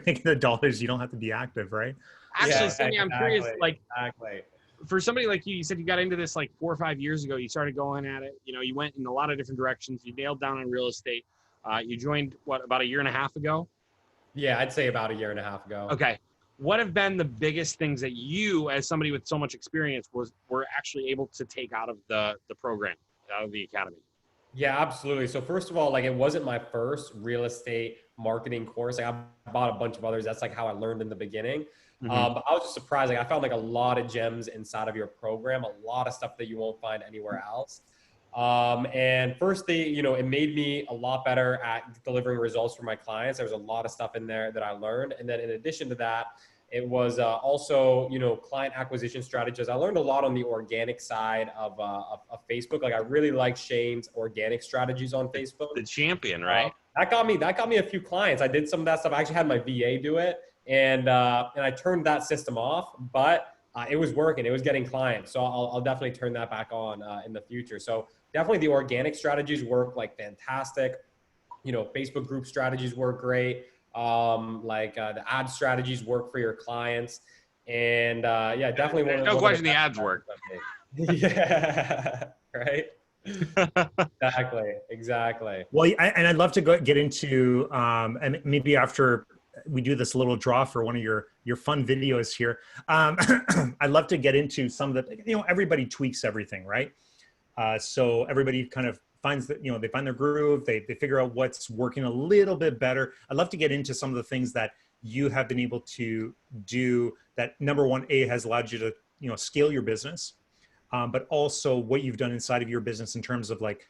making the dollars, you don't have to be active, right? Actually, Sammy, I'm curious. Like, exactly. For somebody like you said you got into this like 4 or 5 years ago. You started going at it. You know, you went in a lot of different directions. You nailed down on real estate. You joined about a year and a half ago? Yeah, I'd say about a year and a half ago. Okay. What have been the biggest things that you, as somebody with so much experience, were actually able to take out of the program, out of the academy? Yeah, absolutely. So first of all, like it wasn't my first real estate marketing course. Like I bought a bunch of others. That's like how I learned in the beginning. But I was just surprised. Like I found like a lot of gems inside of your program, a lot of stuff that you won't find anywhere else. And firstly, you know, it made me a lot better at delivering results for my clients. There was a lot of stuff in there that I learned. And then in addition to that, it was also, you know, client acquisition strategies. I learned a lot on the organic side of Facebook. Like I really like Shane's organic strategies on Facebook. The champion, right? That got me a few clients. I did some of that stuff. I actually had my VA do it. And I turned that system off, but it was working. It was getting clients. So I'll definitely turn that back on in the future. So definitely the organic strategies work like fantastic. You know, Facebook group strategies work great. The ad strategies work for your clients. And yeah, definitely. No question the ads work. Yeah, right. Exactly. Well, and I'd love to get into, and maybe after we do this little draw for one of your fun videos here. I'd love to get into some of the, everybody tweaks everything, right? So everybody kind of finds that, they find their groove, they figure out what's working a little bit better. I'd love to get into some of the things that you have been able to do that, number one, has allowed you to, scale your business, but also what you've done inside of your business in terms of like,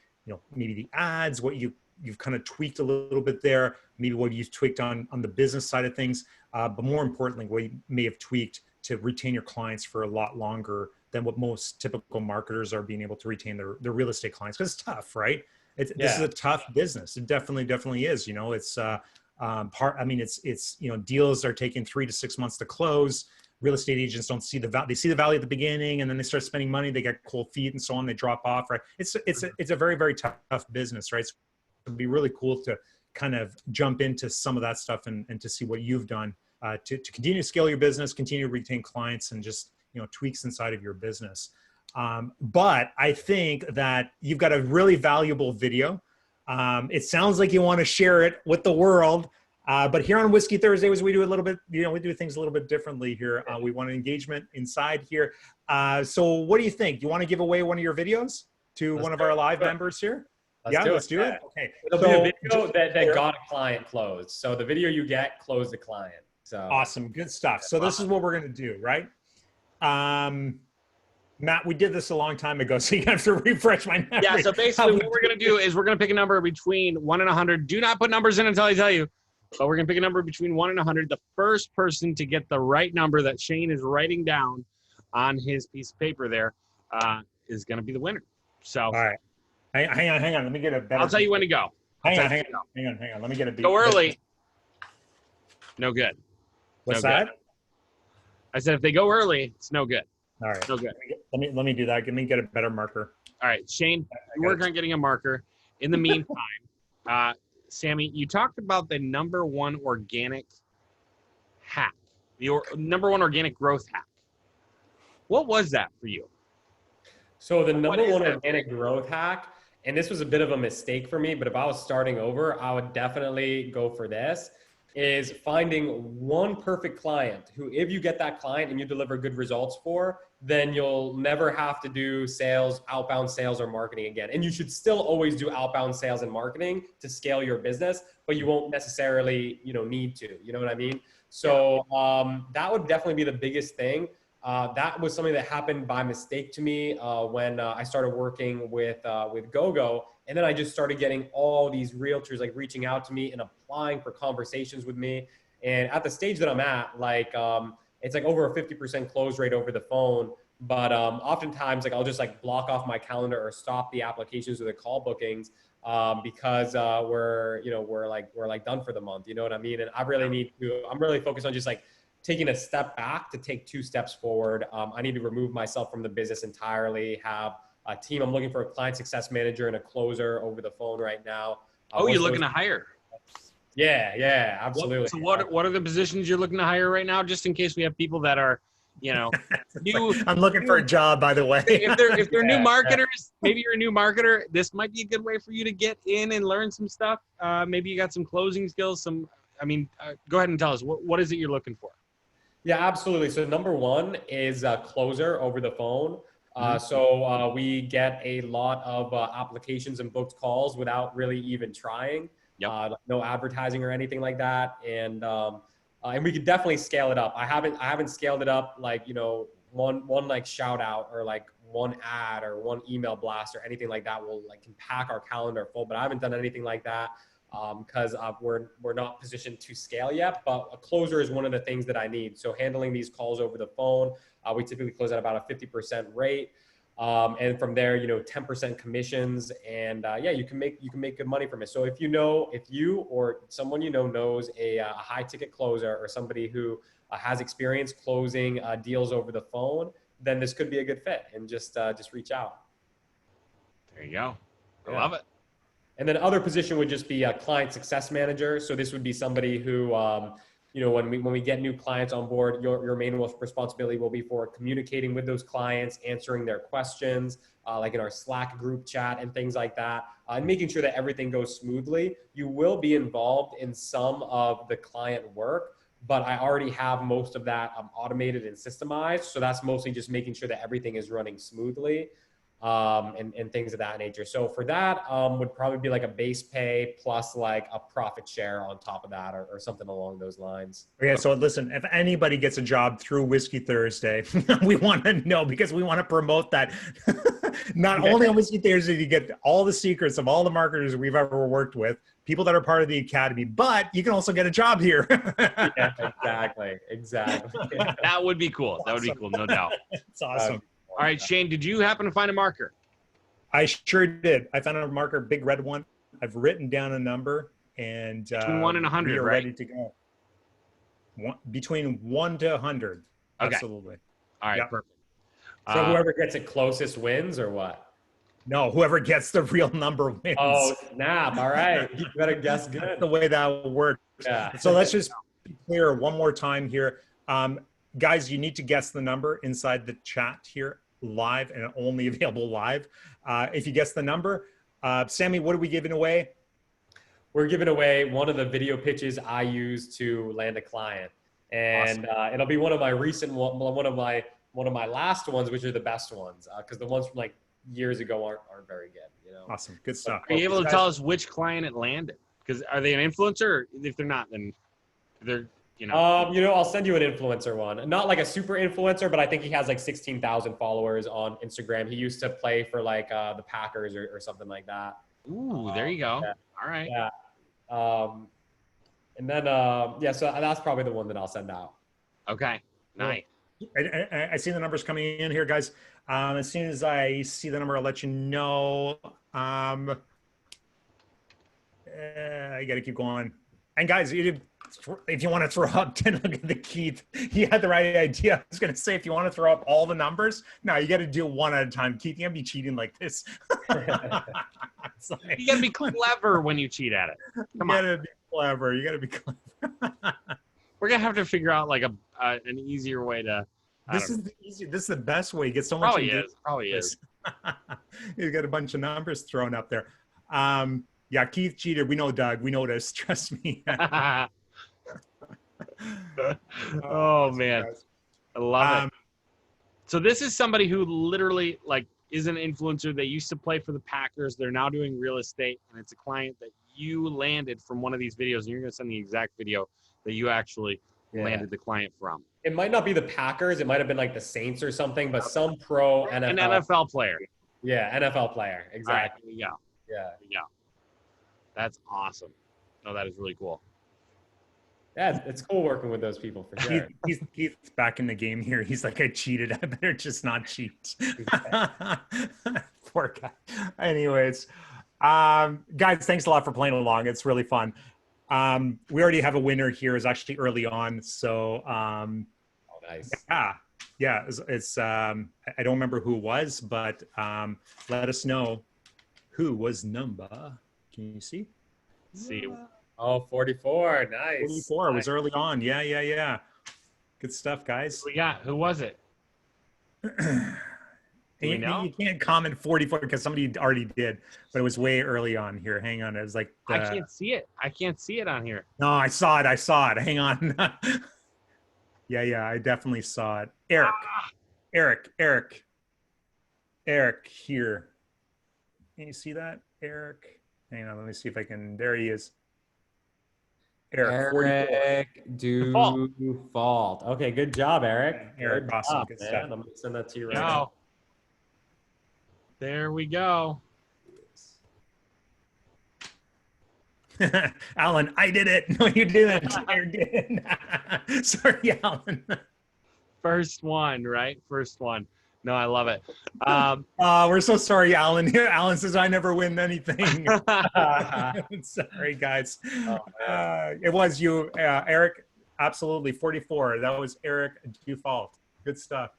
maybe the ads, what you've kind of tweaked a little bit there, maybe what you've tweaked on the business side of things, but more importantly, what you may have tweaked to retain your clients for a lot longer than what most typical marketers are being able to retain their real estate clients. Because it's tough, right? This is a tough business. It definitely is. It's it's deals are taking 3 to 6 months to close. Real estate agents don't see the value. They see the value at the beginning, and then they start spending money. They get cold feet and so on. They drop off, right? It's a very, very tough business, right? So it'd be really cool to kind of jump into some of that stuff and to see what you've done to continue to scale your business, continue to retain clients, and just tweaks inside of your business. But I think that you've got a really valuable video. It sounds like you want to share it with the world. But here on Whiskey Thursdays, we do a little bit, we do things a little bit differently here. We want engagement inside here. So what do you think? Do you want to give away one of your videos to one of our live members here? Let's do it. Okay. It'll be a video that got a client closed. So the video you get closed the client. So awesome. Good stuff. So this is what we're going to do, right? Matt, we did this a long time ago, so you have to refresh my memory. Yeah, so basically what we're going to do is we're going to pick a number between 1 and 100. Do not put numbers in until I tell you. But we're going to pick a number between 1 and 100. The first person to get the right number that Shane is writing down on his piece of paper there is going to be the winner. So, all right. Hang on. Let me get a better. I'll tell you when to go. Hang on. Let me get a beat. Go early. No good. What's that? I said if they go early, it's no good. All right. No good. Let me do that. Let me get a better marker. All right, Shane, you work on getting a marker. In the meantime, Sami, you talked about the number one organic hack, the number one organic growth hack. What was that for you? So the number one organic growth hack, and this was a bit of a mistake for me, but if I was starting over, I would definitely go for this, is finding one perfect client who, if you get that client and you deliver good results for, then you'll never have to do sales, outbound sales or marketing again. And you should still always do outbound sales and marketing to scale your business, but you won't necessarily, need to, you know what I mean? So that would definitely be the biggest thing. That was something that happened by mistake to me when I started working with GoGo. And then I just started getting all these realtors like reaching out to me and applying for conversations with me. And at the stage that I'm at, it's like over a 50% close rate over the phone. But oftentimes, I'll just block off my calendar or stop the applications or the call bookings because we're done for the month. You know what I mean? And I'm really focused on just taking a step back to take 2 steps forward. I need to remove myself from the business entirely, have a team. I'm looking for a client success manager and a closer over the phone right now. You're looking to hire? Yeah, absolutely. So what are the positions you're looking to hire right now? Just in case we have people that are, new. I'm looking for a job, by the way. If they're new marketers, maybe you're a new marketer. This might be a good way for you to get in and learn some stuff. Maybe you got some closing skills. Go ahead and tell us what is it you're looking for? Yeah, absolutely. So number one is a closer over the phone. So we get a lot of applications and booked calls without really even trying. Yep. No advertising or anything like that. And we could definitely scale it up. I haven't scaled it up one shout out or one ad or one email blast or anything like that will can pack our calendar full, but I haven't done anything like that. Because we're not positioned to scale yet, but a closer is one of the things that I need. So handling these calls over the phone, we typically close at about a 50% rate. And from there, 10% commissions and you can make good money from it. So if you or someone knows a high ticket closer or somebody who has experience closing deals over the phone, then this could be a good fit, and just reach out. There you go. I love it. And then other position would just be a client success manager. So this would be somebody who you know, when we get new clients on board, your main responsibility will be for communicating with those clients, answering their questions, like in our Slack group chat and things like that, and making sure that everything goes smoothly. You will be involved in some of the client work, but I already have most of that automated and systemized. So that's mostly just making sure that everything is running smoothly, and things of that nature. So for that, would probably be like a base pay plus like a profit share on top of that, or something along those lines. Okay, so listen, if anybody gets a job through Whiskey Thursday, we want to know, because we want to promote that. Not only on Whiskey Thursday, you get all the secrets of all the marketers we've ever worked with, people that are part of the academy, but you can also get a job here. Yeah, exactly. That would be cool. That would be cool, no doubt. It's awesome. All right, Shane, did you happen to find a marker? I sure did. I found a marker, big red one. I've written down a number, and Between 1 and 100, we are right? ready to go. Between 1 to 100. Okay. Absolutely. All right, Yep. perfect. So whoever gets it closest wins, or what? No, whoever gets the real number wins. Oh, snap. All right. You better guess That's good. the way that works. Yeah. So let's just be clear one more time here. Guys, you need to guess the number inside the chat here live, and only available live. If you guess the number, Sami, what are we giving away? We're giving away one of the video pitches I use to land a client. And it'll be one of my one of my last ones, which are the best ones, because the ones from like years ago aren't very good. You know. Awesome, good stuff. Are you able to tell us which client it landed? Because are they an influencer? Or if they're not, then they're, you know. I'll send you an influencer one. Not like a super influencer, but I think he has like 16,000 followers on Instagram. He used to play for like the Packers or something like that. Ooh, there you go. Yeah. All right. Yeah. And then so that's probably the one that I'll send out. Okay. Nice. I see the numbers coming in here, guys. As soon as I see the number, I'll let you know. I got to keep going. And guys, if you want to throw up 10, look at the Keith. He had the right idea. I was going to say, if you want to throw up all the numbers, no, you got to do one at a time. Keith, you can't be cheating like this. You got to be clever when you cheat at it. Come on. You got to be clever. You got to be clever. We're going to have to figure out like an easier way to. This is the best way. You get so much. Probably is. You got a bunch of numbers thrown up there. Yeah, Keith cheated. We know, Doug. We know this. Trust me. Oh man, I love it. So this is somebody who literally like is an influencer. They used to play for the Packers. They're now doing real estate, and it's a client that you landed from one of these videos. And you're going to send the exact video that you actually landed the client from. It might not be the Packers. It might have been like the Saints or something, but some pro NFL. An NFL player. Yeah, NFL player. Exactly. All right, here we go. Yeah. Here we go. That's awesome. No, that is really cool. Yeah, it's cool working with those people for sure. Keith's back in the game here. He's like, I cheated. I better just not cheat. Poor guy. Anyways, guys, thanks a lot for playing along. It's really fun. We already have a winner here. It's actually early on. So, nice. Yeah. It's I don't remember who it was, but let us know who was number. Can you see? Let's see. Oh, 44. Nice. 44 was early on. Yeah. Good stuff, guys. We got. Who was it? You can't comment 44 because somebody already did, but it was way early on here. Hang on. It was like I can't see it. I can't see it on here. No, I saw it. Hang on. Yeah, I definitely saw it. Eric here. Can you see that? Eric. Hang on, let me see if I can. There he is. Eric Dufault. Okay, good job, Eric. Eric, good awesome. job, Good man. stuff. I'm gonna send that to you right No. now. There we go. Alan, I did it. No, you didn't. You didn't. Sorry, Alan. First one, right? First one. No, I love it. We're so sorry, Alan. Alan says I never win anything. Sorry, guys. It was you, Eric. Absolutely, 44. That was Eric Dufault. Good stuff.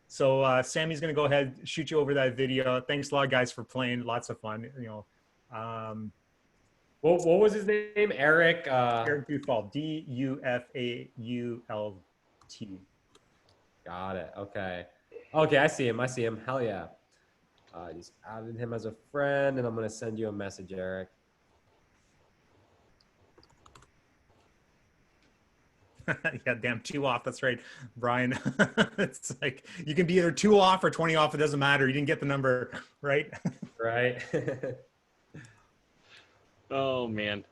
So Sammy's going to go ahead, shoot you over that video. Thanks a lot, guys, for playing. Lots of fun. What was his name? Eric. Eric Dufault, Dufault. Got it. Okay. Okay, I see him. I see him. Hell yeah. I just added him as a friend, and I'm gonna send you a message, Eric. Yeah, damn, 2 off. That's right, Brian. It's like you can be either 2 off or 20 off. It doesn't matter. You didn't get the number, right? Right. Oh man.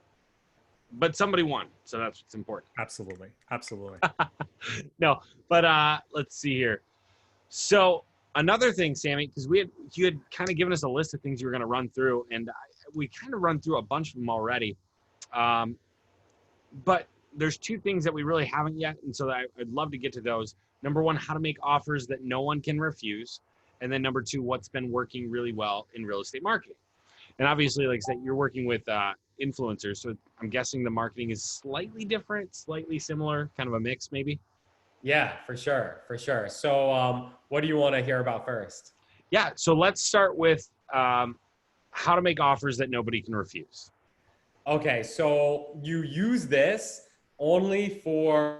But somebody won, so that's what's important. Absolutely. Absolutely. No, but let's see here. So another thing, Sami, because you had kind of given us a list of things you were going to run through, and we kind of run through a bunch of them already. But there's 2 things that we really haven't yet, and so I'd love to get to those. Number 1, how to make offers that no one can refuse, and then number 2, what's been working really well in real estate marketing. And obviously, like I said, you're working with influencers, so I'm guessing the marketing is slightly different, slightly similar, kind of a mix, maybe. Yeah, for sure, for sure. So, what do you want to hear about first? Yeah, so let's start with how to make offers that nobody can refuse. Okay, so you use this only for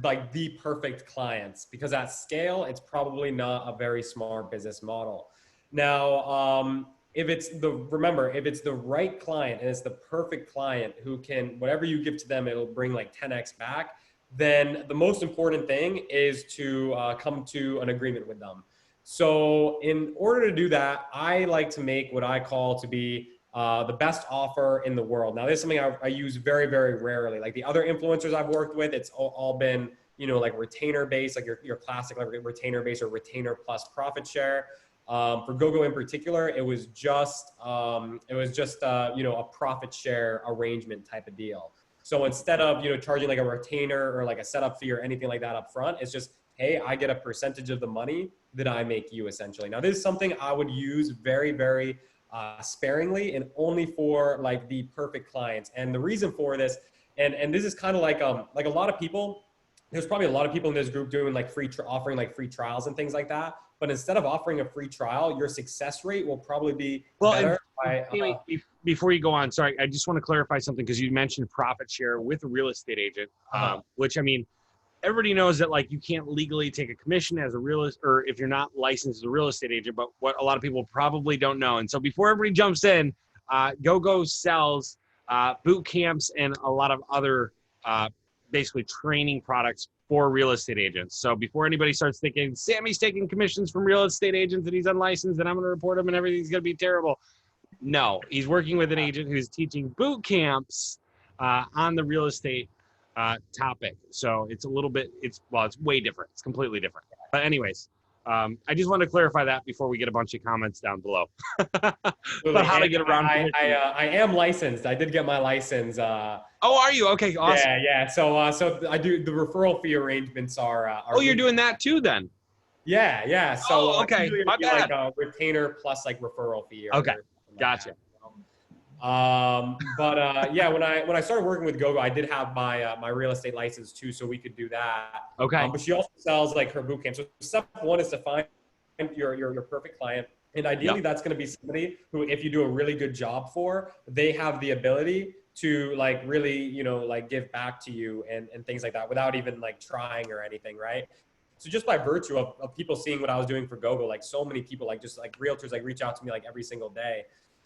like the perfect clients, because at scale, it's probably not a very smart business model. Now, if it's the right client and it's the perfect client who can, whatever you give to them, it'll bring like 10x back, then the most important thing is to come to an agreement with them. So in order to do that, I like to make what I call to be the best offer in the world. Now, this is something I use very, very rarely. Like the other influencers I've worked with, it's all been, you know, like retainer based, like your classic like retainer based or retainer plus profit share. For GoGo in particular, it was just you know, a profit share arrangement type of deal. So instead of, you know, charging like a retainer or like a setup fee or anything like that up front, it's just, hey, I get a percentage of the money that I make you, essentially. Now, this is something I would use very, very sparingly and only for like the perfect clients. And the reason for this, and this is kind of like a lot of people, there's probably a lot of people in this group doing like offering like free trials and things like that. But instead of offering a free trial, your success rate will probably be better. Before you go on, sorry, I just want to clarify something, because you mentioned profit share with a real estate agent, which, I mean, everybody knows that like you can't legally take a commission as a realist, or if you're not licensed as a real estate agent, but what a lot of people probably don't know. And so before everybody jumps in, GoGo sells boot camps and a lot of other basically training products for real estate agents. So before anybody starts thinking Sami's taking commissions from real estate agents and he's unlicensed and I'm going to report him and everything's going to be terrible. No, he's working with an agent who's teaching boot camps on the real estate topic. So it's a little bit, it's way different. It's completely different. But anyways, I just want to clarify that before we get a bunch of comments down below. But how to get around. I am licensed. I did get my license. Oh, are you? Okay, awesome. Yeah. So I do, the referral fee arrangements are oh, you're doing that too then? Yeah. So okay, my bad. Like a retainer plus like referral fee. Okay, gotcha. Yeah, when I started working with GoGo, I did have my real estate license too, so we could do that. Okay. But she also sells like her boot camp. So step 1 is to find your perfect client. And ideally, that's going to be somebody who, if you do a really good job for, they have the ability to like really, you know, like give back to you and things like that without even like trying or anything, right? So just by virtue of people seeing what I was doing for GoGo, like so many people, like just like realtors, like reach out to me like every single day.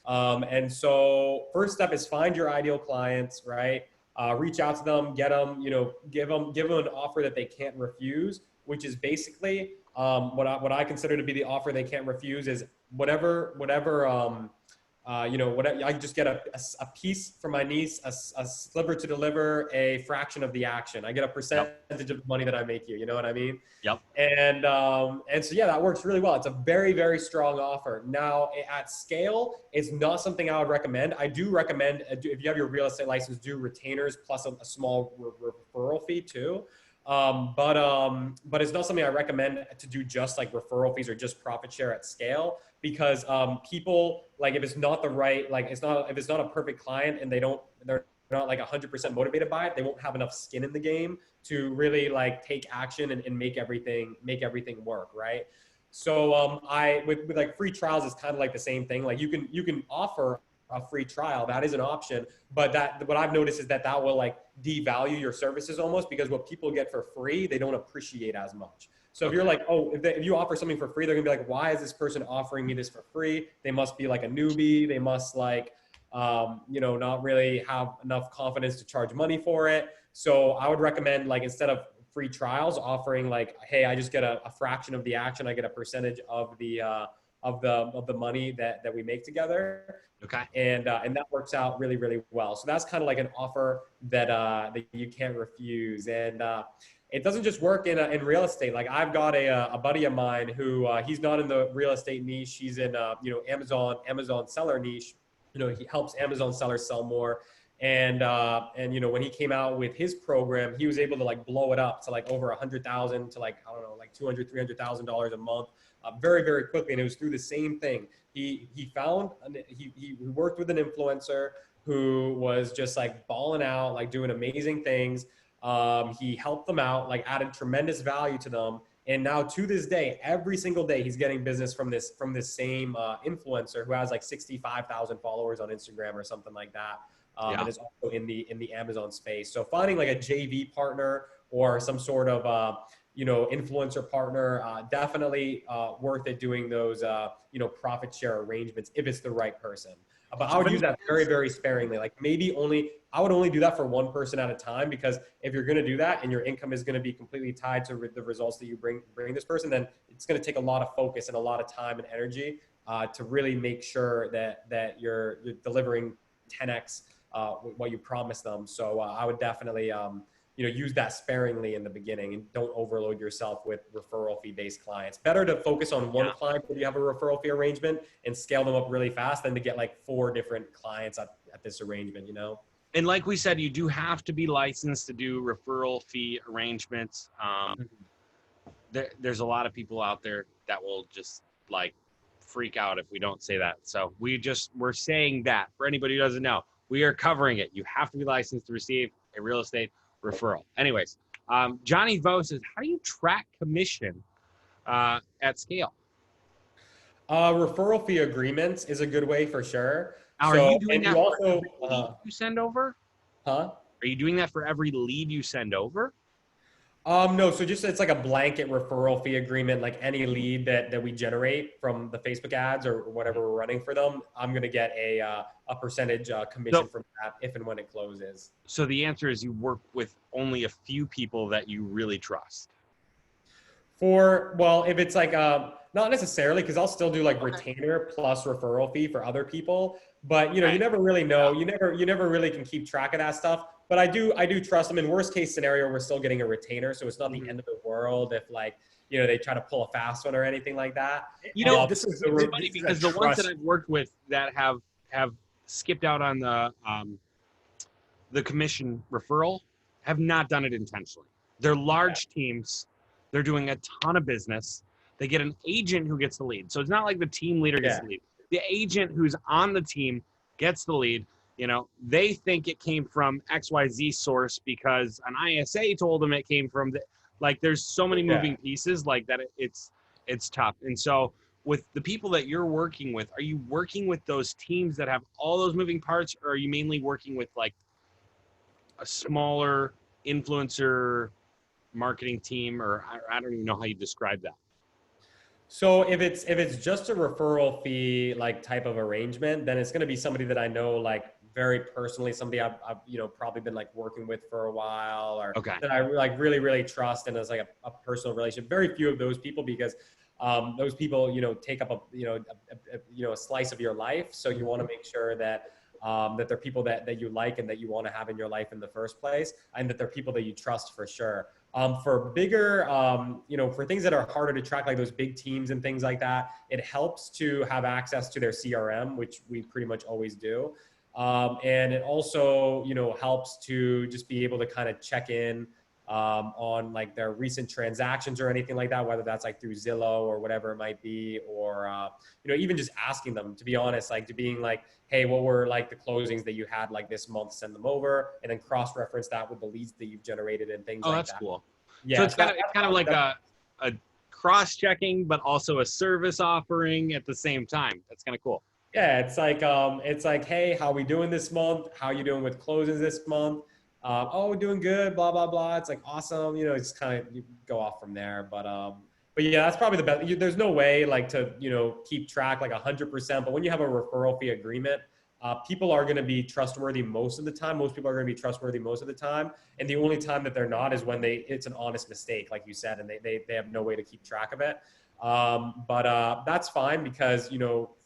And so first step is find your ideal clients, right? Reach out to them, get them, you know, give them an offer that they can't refuse, which is basically what I consider to be the offer they can't refuse is whatever you know, I just get a piece from my niece, a sliver to deliver, a fraction of the action. I get a percentage of the money that I make you. You know what I mean? Yep. And so yeah, that works really well. It's a very, very strong offer. Now at scale, it's not something I would recommend. I do recommend if you have your real estate license, do retainers plus a small referral fee too. But it's not something I recommend to do just like referral fees or just profit share at scale, because people, like if it's not the right, like if it's not a perfect client and they're not like 100% motivated by it, they won't have enough skin in the game to really like take action and make everything work, right? So with like free trials is kind of like the same thing. Like you can offer a free trial. That is an option, but what I've noticed is that will like devalue your services almost, because what people get for free, they don't appreciate as much. So if you're like, oh, if you offer something for free, they're gonna be like, why is this person offering me this for free? They must be like a newbie. They must like, not really have enough confidence to charge money for it. So I would recommend, like, instead of free trials, offering like, hey, I just get a fraction of the action. I get a percentage of the money that we make together. Okay. And that works out really, really well. So that's kind of like an offer that you can't refuse. And it doesn't just work in real estate. Like, I've got a buddy of mine who he's not in the real estate niche. He's in Amazon seller niche. He helps Amazon sellers sell more. And when he came out with his program, he was able to like blow it up to like over 100,000 to like, I don't know, like $200,000, $300,000 a month, very, very quickly. And it was through the same thing. He worked with an influencer who was just like balling out, like doing amazing things. He helped them out, like added tremendous value to them. And now to this day, every single day, he's getting business from this same influencer who has like 65,000 followers on Instagram or something like that. And is also in the Amazon space. So finding like a JV partner or some sort of influencer partner, definitely worth it, doing those profit share arrangements if it's the right person. But I would use that very, very sparingly. Like, I would only do that for one person at a time, because if you're going to do that and your income is going to be completely tied to the results that you bring this person, then it's going to take a lot of focus and a lot of time and energy to really make sure that you're delivering 10x what you promised them. So I would definitely use that sparingly in the beginning, and don't overload yourself with referral fee based clients. Better to focus on one client if you have a referral fee arrangement and scale them up really fast than to get like 4 different clients at this arrangement, And like we said, you do have to be licensed to do referral fee arrangements. There's a lot of people out there that will just like freak out if we don't say that. So we're saying that for anybody who doesn't know, we are covering it. You have to be licensed to receive a real estate referral. Anyways, Johnny Vo says, how do you track commission at scale? Referral fee agreements is a good way for sure. Now, are you doing that for every lead you send over? Huh? Are you doing that for every lead you send over? No, so just, it's like a blanket referral fee agreement. Like any lead that we generate from the Facebook ads or whatever we're running for them, I'm going to get a percentage commission from that if and when it closes. So the answer is you work with only a few people that you really trust. If it's like, not necessarily, because I'll still do like retainer plus referral fee for other people, but you never really know. You never really can keep track of that stuff. But I do trust them. In worst case scenario, we're still getting a retainer, so it's not the end of the world if like they try to pull a fast one or anything like that. This is funny because the ones that I've worked with that have skipped out on the commission referral have not done it intentionally. They're large teams. They're doing a ton of business. They get an agent who gets the lead. So it's not like the team leader gets the lead. The agent who's on the team gets the lead. They think it came from XYZ source because an ISA told them it came from there's so many moving pieces like that. It's tough. And so with the people that you're working with, are you working with those teams that have all those moving parts, or are you mainly working with like a smaller influencer marketing team, or I don't even know how you describe that? So if it's just a referral fee like type of arrangement, then it's going to be somebody that I know like very personally, somebody I've probably been like working with for a while, or that I like really, really trust, and it's like a personal relationship. Very few of those people, because those people take up a slice of your life. So you want to make sure that that they're people that you like and that you want to have in your life in the first place, and that they're people that you trust for sure. For bigger, for things that are harder to track, like those big teams and things like that, it helps to have access to their CRM, which we pretty much always do. And it also, helps to just be able to kind of check in on like their recent transactions or anything like that, whether that's like through Zillow or whatever it might be, or, even just asking them, to be honest, like to being like, hey, what were like the closings that you had like this month, send them over, and then cross-reference that with the leads that you've generated and things like that. Oh, that's cool. Yeah. So it's kind of like a cross-checking, but also a service offering at the same time. That's kind of cool. Yeah, it's like, hey, how we doing this month? How you doing with closes this month? Oh, we're doing good, blah blah blah. It's like awesome, you know. It's kind of you go off from there, but yeah, that's probably the best. There's no way like to keep track like 100%. But when you have a referral fee agreement, people are going to be trustworthy most of the time. Most people are going to be trustworthy most of the time, and the only time that they're not is when it's an honest mistake, like you said, and they have no way to keep track of it. But that's fine because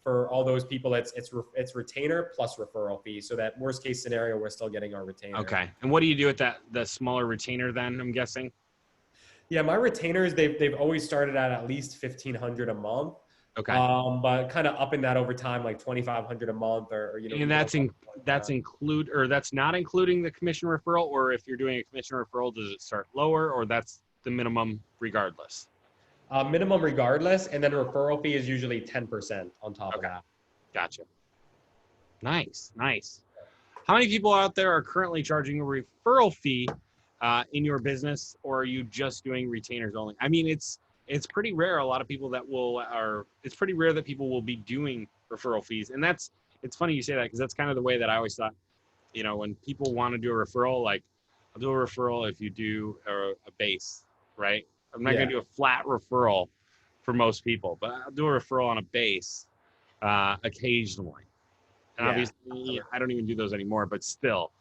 for all those people, it's retainer plus referral fee. So that worst case scenario, we're still getting our retainer. Okay. And what do you do with the smaller retainer then? I'm guessing. Yeah, my retainers they've always started at least $1,500 a month. Okay. But kind of upping that over time, like $2,500 a month, or And that's not including the commission referral, or if you're doing a commission referral, does it start lower, or that's the minimum regardless? Minimum regardless, and then referral fee is usually 10% on top of that. Gotcha. Nice. How many people out there are currently charging a referral fee in your business, or are you just doing retainers only? I mean, it's pretty rare. A lot of people it's pretty rare that people will be doing referral fees, and it's funny you say that because that's kind of the way that I always thought. When people want to do a referral, like I'll do a referral if you do a base, right? I'm not going to do a flat referral for most people, but I'll do a referral on a base occasionally. And obviously, I don't even do those anymore, but still,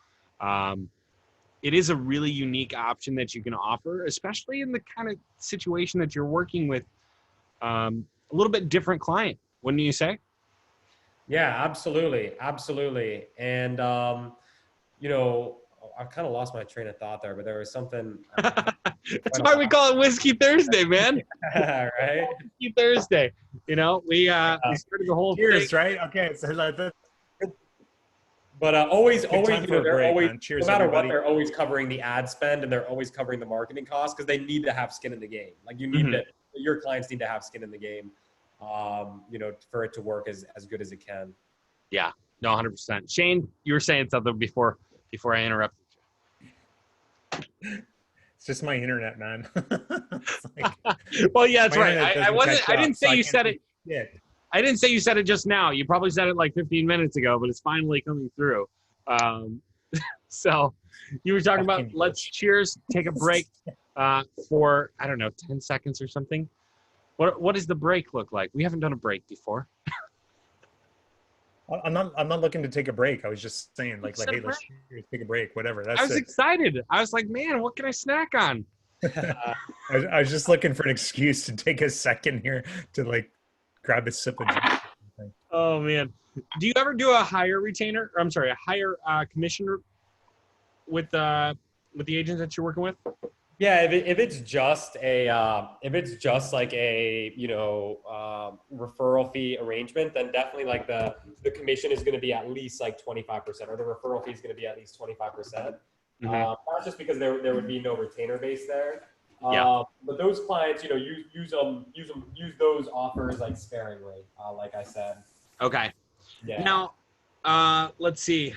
it is a really unique option that you can offer, especially in the kind of situation that you're working with a little bit different client, wouldn't you say? Yeah, absolutely. And, I kind of lost my train of thought there, but there was something. That's why we call it Whiskey Thursday, man. Yeah, right? Whiskey Thursday. We started the whole Cheers, thing. right? Okay, so but always, they're break, always, cheers, no matter everybody. what, they're always covering the ad spend and they're always covering the marketing costs because they need to have skin in the game. Like you need your clients need to have skin in the game, for it to work as good as it can. Yeah, no, 100%. Shane, you were saying something before I interrupted you. It's just my internet, man. Well, yeah, that's right. I didn't say you said it. Yeah. I didn't say you said it just now. You probably said it like 15 minutes ago, but it's finally coming through. So you were talking about let's cheers, take a break for, I don't know, 10 seconds or something. What does the break look like? We haven't done a break before. I'm not looking to take a break. I was just saying like hey, let's take a break, whatever. I was excited. I was like, man, what can I snack on? I was just looking for an excuse to take a second here to like grab a sip of juice. Oh man. Do you ever do a higher retainer? Or, I'm sorry, a higher commission with the agents that you're working with? Yeah, if it's just like a referral fee arrangement, then definitely like the commission is going to be at least like 25%, or the referral fee is going to be at least 25%. Not just because there would be no retainer base there. But those clients, use those offers like sparingly, like I said. Okay. Yeah. Now, let's see.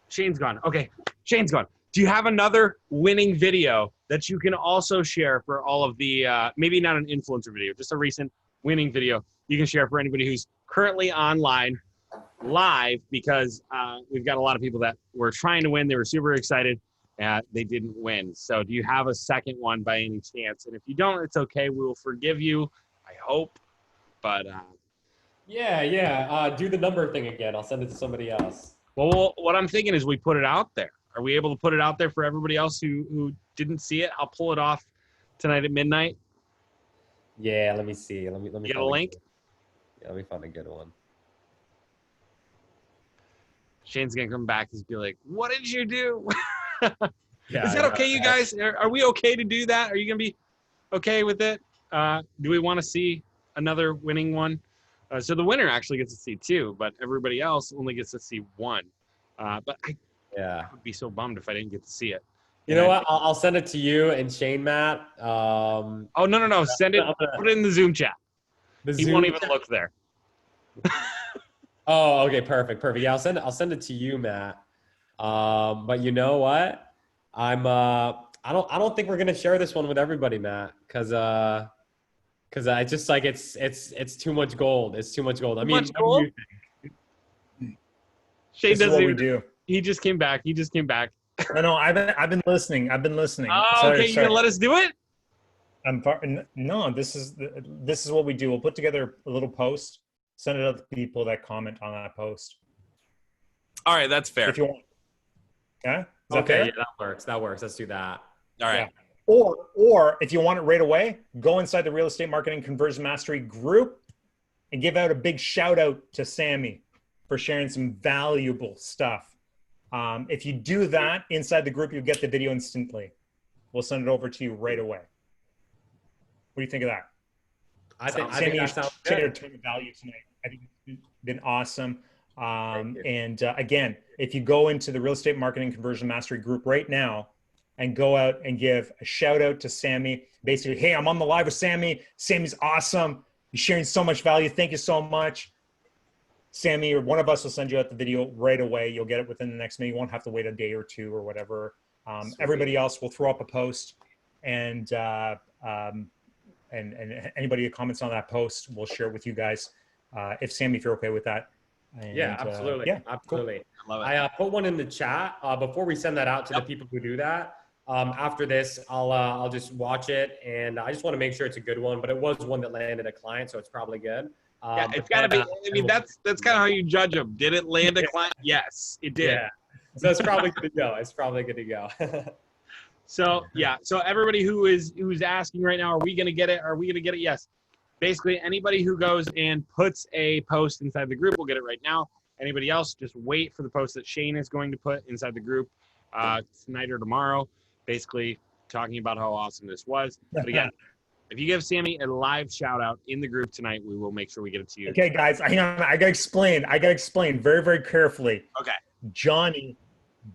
Shane's gone. Okay, Shane's gone. Do you have another winning video that you can also share for all of the, maybe not an influencer video, just a recent winning video you can share for anybody who's currently online live, because we've got a lot of people that were trying to win. They were super excited. They didn't win. So do you have a second one by any chance? And if you don't, it's okay. We will forgive you, I hope. But do the number thing again. I'll send it to somebody else. Well, what I'm thinking is we put it out there. Are we able to put it out there for everybody else who didn't see it? I'll pull it off tonight at midnight. Yeah, let me see. Let me get a link. Yeah, let me find a good one. Shane's gonna come back and be like, "What did you do?" Yeah, is that okay, you guys? Are we okay to do that? Are you gonna be okay with it? Do we want to see another winning one? So the winner actually gets to see two, but everybody else only gets to see one. But I would be so bummed if I didn't get to see it. You know what? I'll send it to you and Shane, Matt. Oh, no. Send it. Put it in the Zoom chat. He won't even look there. Oh, okay. Perfect. Yeah, I'll send it to you, Matt. But you know what? I don't think we're going to share this one with everybody, Matt, because I just like, it's too much gold. It's too much gold. I mean, what do you think? Shane This is doesn't what we even, do. he just came back. He just came back. No, I've been listening. Oh, Sorry, okay. You're gonna let us do it? No, this is what we do. We'll put together a little post, send it out to people that comment on that post. All right, that's fair. If you want. Yeah? Is that Okay, fair? yeah, that works. Let's do that. All right. Yeah. Or if you want it right away, go inside the Real Estate Marketing Conversion Mastery group and give out a big shout out to Sami for sharing some valuable stuff. If you do that inside the group, you'll get the video instantly. We'll send it over to you right away. What do you think of that? I think Sami, that you sounds shared a good. ton of value tonight. I think it's been awesome. Again, if you go into the Real Estate Marketing Conversion Mastery group right now and go out and give a shout out to Sami, basically, hey, I'm on the live with Sami. Sami's awesome. He's sharing so much value. Thank you so much. Sami or one of us will send you out the video right away. You'll get it within the next minute. You won't have to wait a day or two or whatever. Everybody else will throw up a post, and anybody who comments on that post, we'll share it with you guys. If Sami, if you're okay with that. And, Yeah, absolutely. Yeah, Absolutely. Cool. I love it. I put one in the chat before we send that out to the people who do that. After this, I'll just watch it, and I just want to make sure it's a good one. But it was one that landed a client, so it's probably good. Yeah, it's got to be. I mean, that's kind of how you judge them. Did it land a client? Yes, it did. Yeah. So it's probably good to go. It's probably good to go. So yeah, so everybody who's asking right now, are we gonna get it? Are we gonna get it? Yes. Basically, anybody who goes and puts a post inside the group will get it right now. Anybody else, just wait for the post that Shane is going to put inside the group tonight or tomorrow. Basically, talking about how awesome this was. But again, if you give Sami a live shout out in the group tonight, we will make sure we get it to you. Okay, guys, hang on. I gotta explain very, very carefully. Okay. Johnny,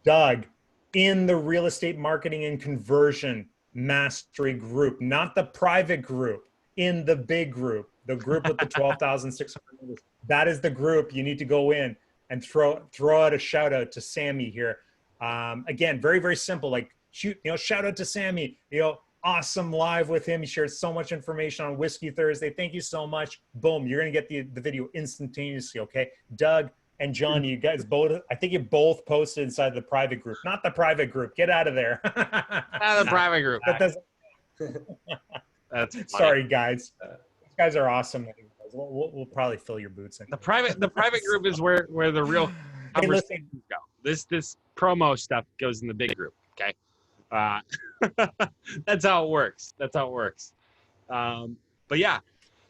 Doug, in the Real Estate Marketing and Conversion Mastery group, not the private group, in the big group, the group with the 12,600 members. That is the group you need to go in and throw out a shout out to Sami here. Again, very, very simple. Like shout out to Sami. Awesome live with him. He shared so much information on Whiskey Thursday. Thank you so much. Boom, you're gonna get the video instantaneously. Okay, Doug and Johnny, you guys both. I think you both posted inside the private group, not the private group. Get out of there. Out of the private group. That's funny. Sorry, guys. These guys are awesome. We'll probably fill your boots in. The private group is where the real conversations go. This promo stuff goes in the big group. Okay, that's how it works. But yeah,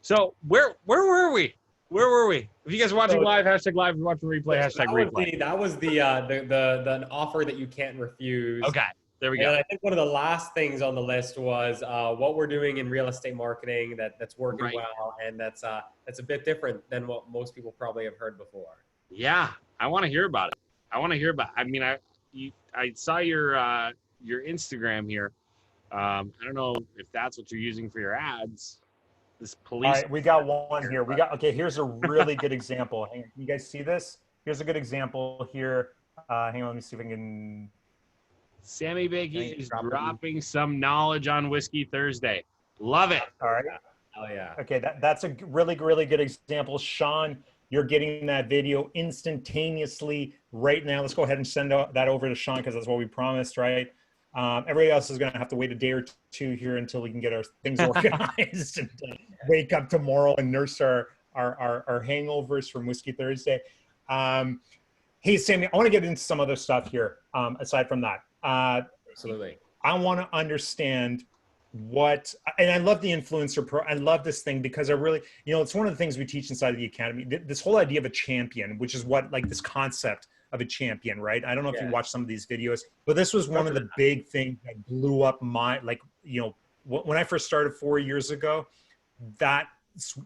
so where were we? If you guys are watching live, hashtag live. If you're watching replay, hashtag replay. That was the offer that you can't refuse. Okay, there we go. And I think one of the last things on the list was what we're doing in real estate marketing that's working well, and that's a bit different than what most people probably have heard before. Yeah, I want to hear about it. I mean, I saw your Instagram here. I don't know if that's what you're using for your ads. This police. All right, we got one here. Here's a really good example. Hang on, can you guys see this? Here's a good example here. Hang on, let me see if I can. Sami Baki is dropping some knowledge on Whiskey Thursday. Love it. All right. Oh yeah. Okay, that's a really, really good example. Sean, you're getting that video instantaneously right now. Let's go ahead and send that over to Sean because that's what we promised, right? Everybody else is going to have to wait a day or two here until we can get our things organized and wake up tomorrow and nurse our hangovers from Whiskey Thursday. Hey, Sami, I want to get into some other stuff here aside from that. Absolutely. I want to understand and I love the influencer pro. I love this thing because I really, it's one of the things we teach inside of the academy, this whole idea of a champion, which is what this concept of a champion, right? I don't know if you watch some of these videos, but this was one of the big things that blew up my, when I first started 4 years ago, and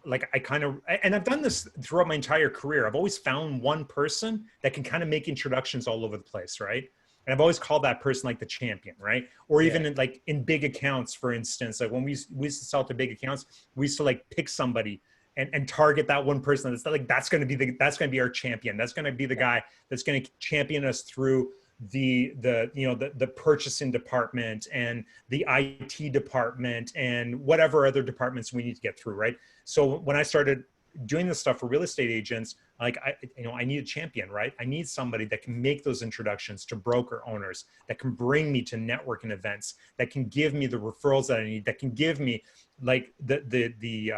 I've done this throughout my entire career. I've always found one person that can kind of make introductions all over the place, right? And I've always called that person the champion, right? Or even in big accounts, for instance, when we used to sell to big accounts, we used to pick somebody and target that one person that's going to be our champion. That's going to be the guy that's going to champion us through the purchasing department and the IT department and whatever other departments we need to get through, right? So when I started doing this stuff for real estate agents, like I need a champion, right? I need somebody that can make those introductions to broker owners, that can bring me to networking events, that can give me the referrals that I need, that can give me like the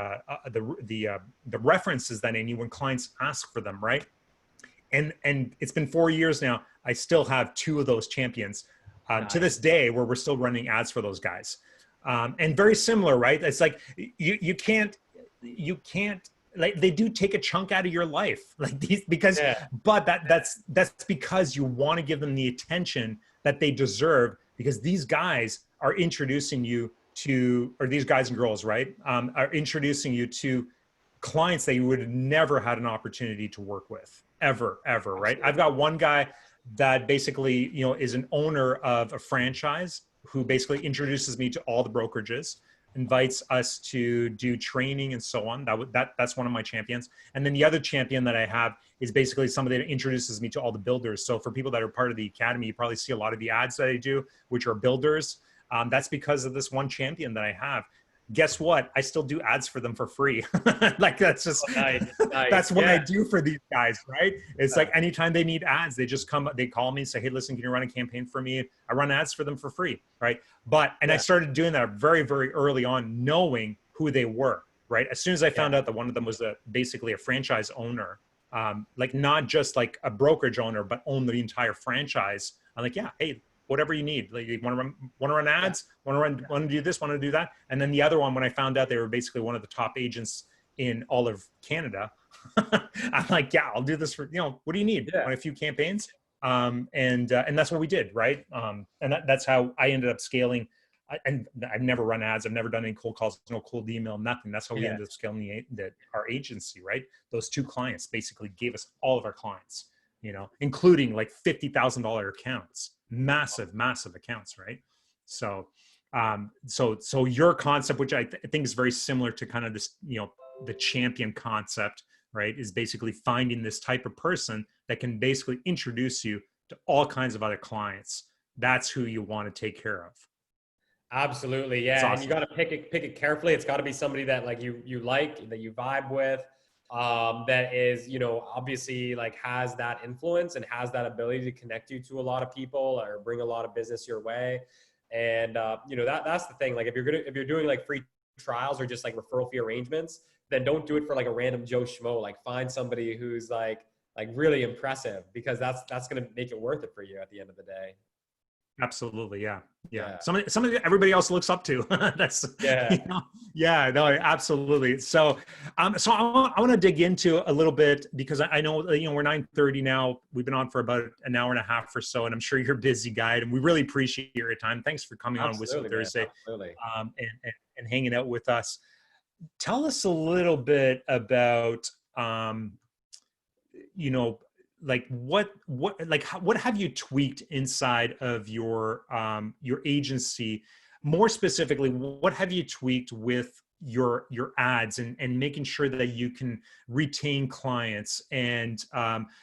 references that I need when clients ask for them, right? And it's been 4 years now. I still have 2 of those champions to this day, where we're still running ads for those guys. And very similar, right? It's like you can't like, they do take a chunk out of your life, like these, because but that's because you want to give them the attention that they deserve, because these guys are introducing you to, or these guys and girls, right, are introducing you to clients that you would have never had an opportunity to work with ever, right? I've got one guy that basically, you know, is an owner of a franchise, who basically introduces me to all the brokerages, invites us to do training and so on. That's one of my champions. And then the other champion that I have is basically somebody that introduces me to all the builders. So for people that are part of the academy, you probably see a lot of the ads that I do, which are builders. That's because of this one champion that I have. Guess what? I still do ads for them for free. Like, that's just, that's what I do for these guys, right? It's like anytime they need ads, they just come, they call me and say, hey, listen, can you run a campaign for me? I run ads for them for free, right? But, and I started doing that very, very early on, knowing who they were, right? As soon as I found out that one of them was basically a franchise owner, like not just like a brokerage owner, but own the entire franchise, I'm like, yeah, hey, whatever you need. Like, you want to run ads, want to do this, want to do that. And then the other one, when I found out they were basically one of the top agents in all of Canada, I'm like, yeah, I'll do this for, you know, what do you need? Want a few campaigns? And that's what we did, right? And that's how I ended up scaling. And I've never run ads. I've never done any cold calls, no cold email, nothing. That's how we ended up scaling our agency, right? Those 2 clients basically gave us all of our clients, you know, including like $50,000 accounts, massive accounts, right? So, so your concept, which I think is very similar to kind of this, you know, the champion concept, right, is basically finding this type of person that can basically introduce you to all kinds of other clients. That's who you want to take care of. Absolutely, yeah. Awesome. And you got to pick it carefully. It's got to be somebody that like you like, that you vibe with, that is, you know, obviously like has that influence and has that ability to connect you to a lot of people or bring a lot of business your way. And you know, that's the thing. Like if you're doing like free trials or just like referral fee arrangements, then don't do it for like a random Joe Schmo. Like find somebody who's like really impressive, because that's going to make it worth it for you at the end of the day. Absolutely. Yeah. Somebody everybody else looks up to. That's, you know, no, absolutely. So, so I want to dig into a little bit, because I know, you know, we're 9:30 now. We've been on for about an hour and a half or so, and I'm sure you're a busy guy, and we really appreciate your time. Thanks for coming on Whiskey Thursday, and hanging out with us. Tell us a little bit about, you know, like what have you tweaked inside of your agency? More specifically, what have you tweaked with your ads and making sure that you can retain clients and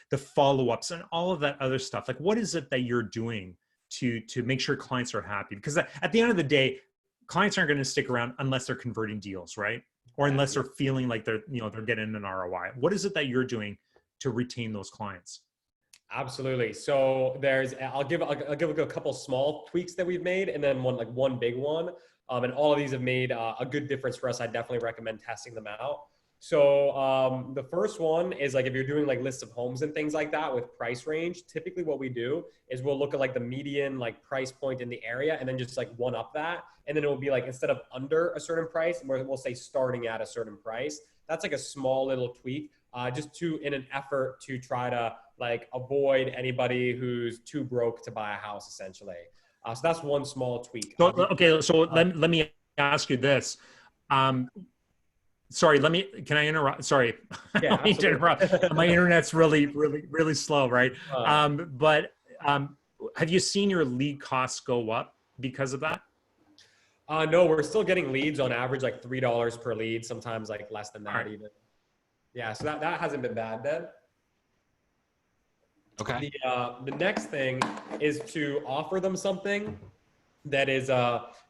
the follow-ups and all of that other stuff? Like, what is it that you're doing to make sure clients are happy? Because at the end of the day, clients aren't going to stick around unless they're converting deals, right? Or unless they're feeling like they're getting an ROI. What is it that you're doing to retain those clients? Absolutely. So I'll give a couple small tweaks that we've made, and then one big one. And all of these have made a good difference for us. I definitely recommend testing them out. So the first one is like if you're doing like lists of homes and things like that with price range, typically what we do is we'll look at like the median like price point in the area and then just like one up that. And then it will be like, instead of under a certain price, we'll say starting at a certain price. That's like a small little tweak, just in an effort to try to like avoid anybody who's too broke to buy a house, essentially. So that's one small tweak. So, okay, so let me ask you this. Sorry, can I interrupt? Sorry, Yeah, I don't mean to interrupt. My internet's really slow, right? But have you seen your lead costs go up because of that? No, we're still getting leads on average, like $3 per lead, sometimes like less than that even. Yeah, so that hasn't been bad then. Okay. The next thing is to offer them something that is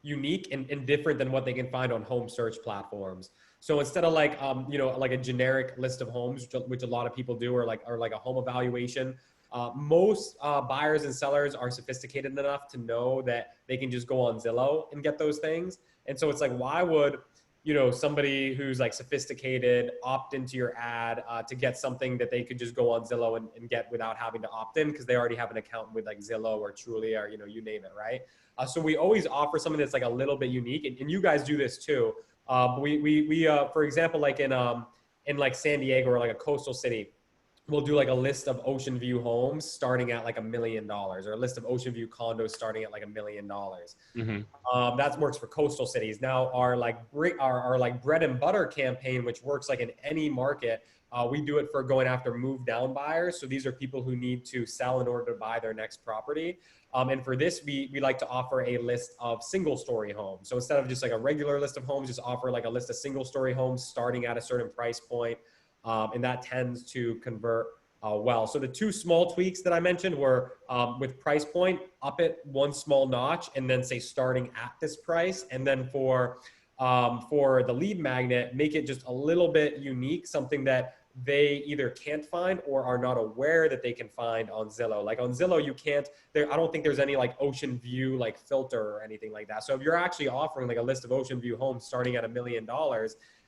unique and different than what they can find on home search platforms. So instead of like like a generic list of homes, which a lot of people do, or like a home evaluation, most buyers and sellers are sophisticated enough to know that they can just go on Zillow and get those things. And so it's like, why would somebody who's like sophisticated opt into your ad to get something that they could just go on Zillow and get without having to opt in because they already have an account with like Zillow or Trulia or you name it, right? So we always offer something that's like a little bit unique, and you guys do this too. We for example, like in like San Diego or like a coastal city, we'll do like a list of ocean view homes starting at like $1 million, or a list of ocean view condos starting at like $1 million. That works for coastal cities. Now our like bread and butter campaign, which works like in any market, we do it for going after move down buyers. So these are people who need to sell in order to buy their next property. And for this, we like to offer a list of single story homes. So instead of just like a regular list of homes, just offer like a list of single story homes starting at a certain price point. And that tends to convert well. So the two small tweaks that I mentioned were with price point, up it one small notch, and then say starting at this price. And then for the lead magnet, make it just a little bit unique, something that they either can't find or are not aware that they can find on Zillow. Like on Zillow, you can't, I don't think there's any like ocean view like filter or anything like that. So if you're actually offering like a list of ocean view homes starting at $1 million,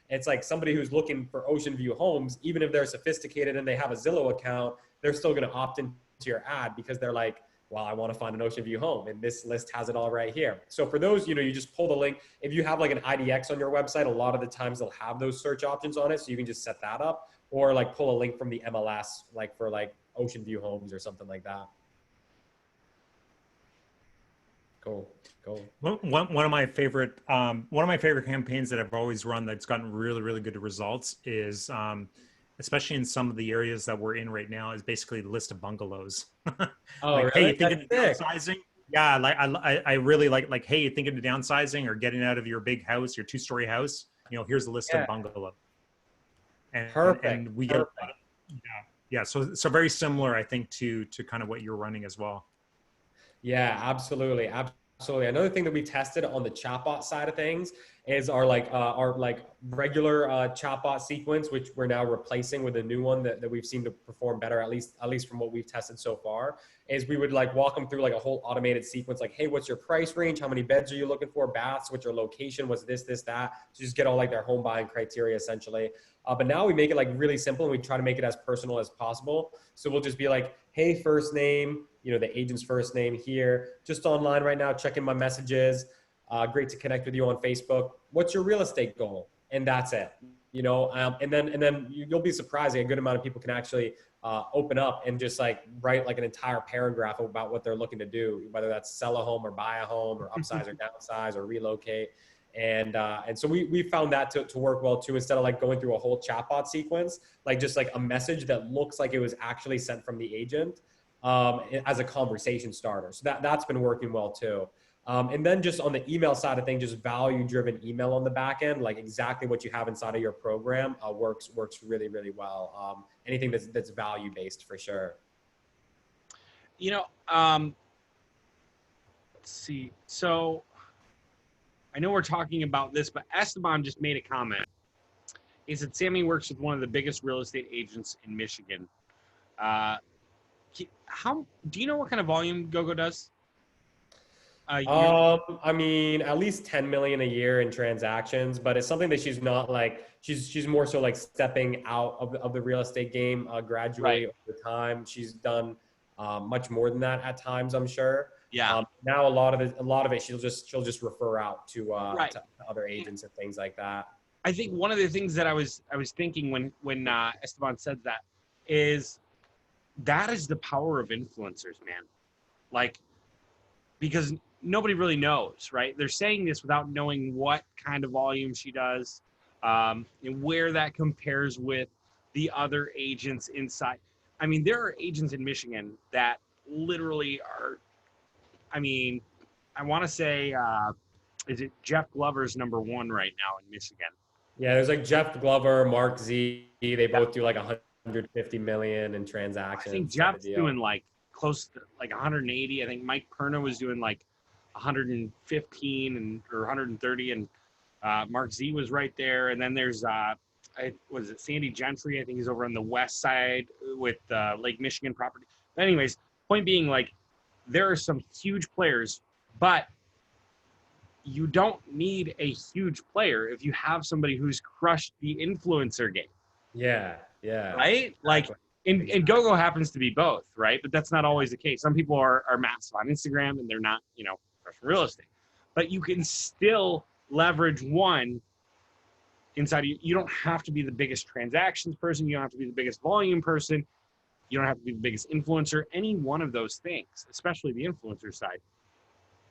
it's like somebody who's looking for ocean view homes, even if they're sophisticated and they have a Zillow account, they're still going to opt into your ad because they're like, well, I want to find an ocean view home and this list has it all right here. So for those, you just pull the link. If you have like an IDX on your website, a lot of the times they'll have those search options on it. So you can just set that up, or like pull a link from the MLS, like for like ocean view homes or something like that. Cool. One of my favorite campaigns that I've always run that's gotten really, really good results is, especially in some of the areas that we're in right now, is basically the list of bungalows. Oh, like, really? hey, you thinking of downsizing? Yeah, like I really like, hey, you thinking of downsizing or getting out of your big house, your 2-story house? Here's a list of bungalows. And, Perfect. And we get, yeah. So very similar, I think, to kind of what you're running as well. Yeah, absolutely. Absolutely. Another thing that we tested on the chatbot side of things is our regular chatbot sequence, which we're now replacing with a new one that we've seen to perform better, at least from what we've tested so far, is we would like walk them through like a whole automated sequence, like, hey, what's your price range? How many beds are you looking for? Baths? What's your location? What's this, that? So just get all like their home buying criteria essentially. But now we make it like really simple and we try to make it as personal as possible. So we'll just be like, hey, first name, the agent's first name here, just online right now, checking my messages. Great to connect with you on Facebook. What's your real estate goal? And that's it. And then you'll be surprised. A good amount of people can actually open up and just like write like an entire paragraph about what they're looking to do, whether that's sell a home or buy a home or upsize or downsize or relocate. And so we found that to work well too, instead of like going through a whole chatbot sequence, like just like a message that looks like it was actually sent from the agent as a conversation starter. So that's been working well too. And then just on the email side of things, just value-driven email on the back end, like exactly what you have inside of your program works really, really well. Anything that's value-based for sure. Let's see. So I know we're talking about this, but Esteban just made a comment. He said Sami works with one of the biggest real estate agents in Michigan. How do you know what kind of volume GoGo does? I mean, at least 10 million a year in transactions, but it's something that she's not like, she's more so like stepping out of the real estate game gradually over time. She's done much more than that at times, I'm sure. Yeah. Now a lot of it, she'll just refer out to other agents and things like that. I think one of the things that I was thinking when Esteban said that is the power of influencers, man. Like, because nobody really knows, right? They're saying this without knowing what kind of volume she does, and where that compares with the other agents inside. I mean, there are agents in Michigan that literally are, I mean, I want to say, is it Jeff Glover's #1 right now in Michigan? Yeah, there's like Jeff Glover, Mark Z. They both do like 150 million in transactions. I think Jeff's doing like close to like 180. I think Mike Perna was doing like 115 or 130, and Mark Z was right there. And then there's was it Sandy Gentry? I think he's over on the west side with Lake Michigan property. But anyways, point being, like, there are some huge players, but you don't need a huge player if you have somebody who's crushed the influencer game. Yeah, yeah. Right? Like, and GoGo happens to be both, right? But that's not always the case. Some people are massive on Instagram and they're not, crushing real estate. But you can still leverage one inside of you. You don't have to be the biggest transactions person. You don't have to be the biggest volume person. You don't have to be the biggest influencer. Any one of those things, especially the influencer side,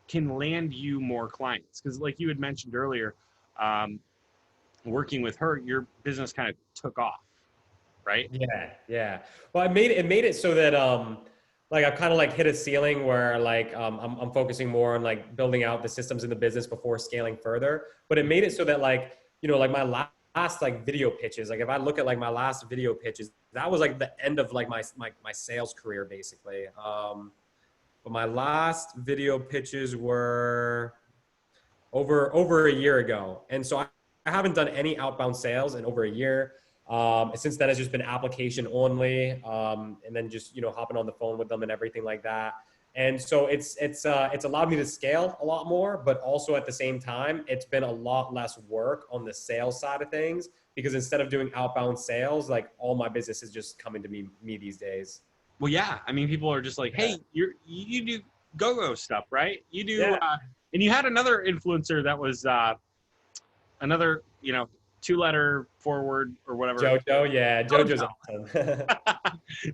can land you more clients. Because like you had mentioned earlier, working with her, your business kind of took off, right? Yeah. Well, it made it so that like I've kind of like hit a ceiling where like I'm focusing more on like building out the systems in the business before scaling further. But it made it so that like, like my last like video pitches, like if I look at like my last video pitches, that was like the end of like my sales career basically. But my last video pitches were over a year ago. And so I haven't done any outbound sales in over a year. Since then, it's just been application only, and then just hopping on the phone with them and everything like that. And so it's allowed me to scale a lot more, but also at the same time, it's been a lot less work on the sales side of things, because instead of doing outbound sales, like all my business is just coming to me these days. Well, yeah. I mean, people are just like, hey, you do GoGo stuff, right? You do, and you had another influencer that was another, 2-letter forward or whatever. Jojo, yeah. Jojo's awesome.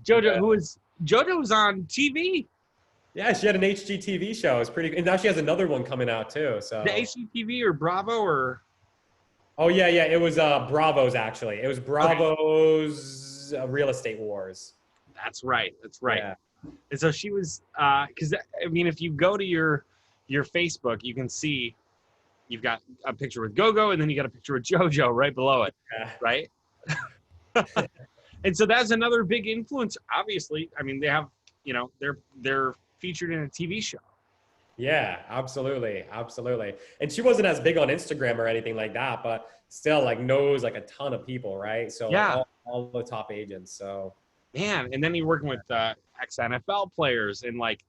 Jojo was on TV. Yeah, she had an HGTV show. It's pretty, and now she has another one coming out too. So the HGTV or Bravo or? Oh yeah. It was Bravo's actually. It was Bravo's Real Estate Wars. That's right. Yeah. And so she was, because I mean, if you go to your Facebook, you can see you've got a picture with GoGo, and then you got a picture with JoJo right below it, right? And so that's another big influence. Obviously, I mean, they have, they're featured in a TV show. Yeah, absolutely. And she wasn't as big on Instagram or anything like that, but still like knows like a ton of people, right? So yeah, all the top agents. So man, and then you're working with ex-NFL players and like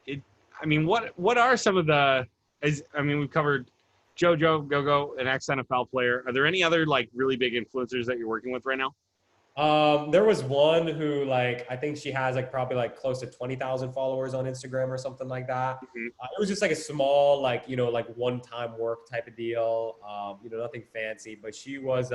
it. I mean, what are some of the? We've covered JoJo, GoGo, an ex-NFL player. Are there any other like really big influencers that you're working with right now? There was one who like, I think she has like probably like close to 20,000 followers on Instagram or something like that. Mm-hmm. It was just like a small, like, like one-time work type of deal. Nothing fancy, but she was,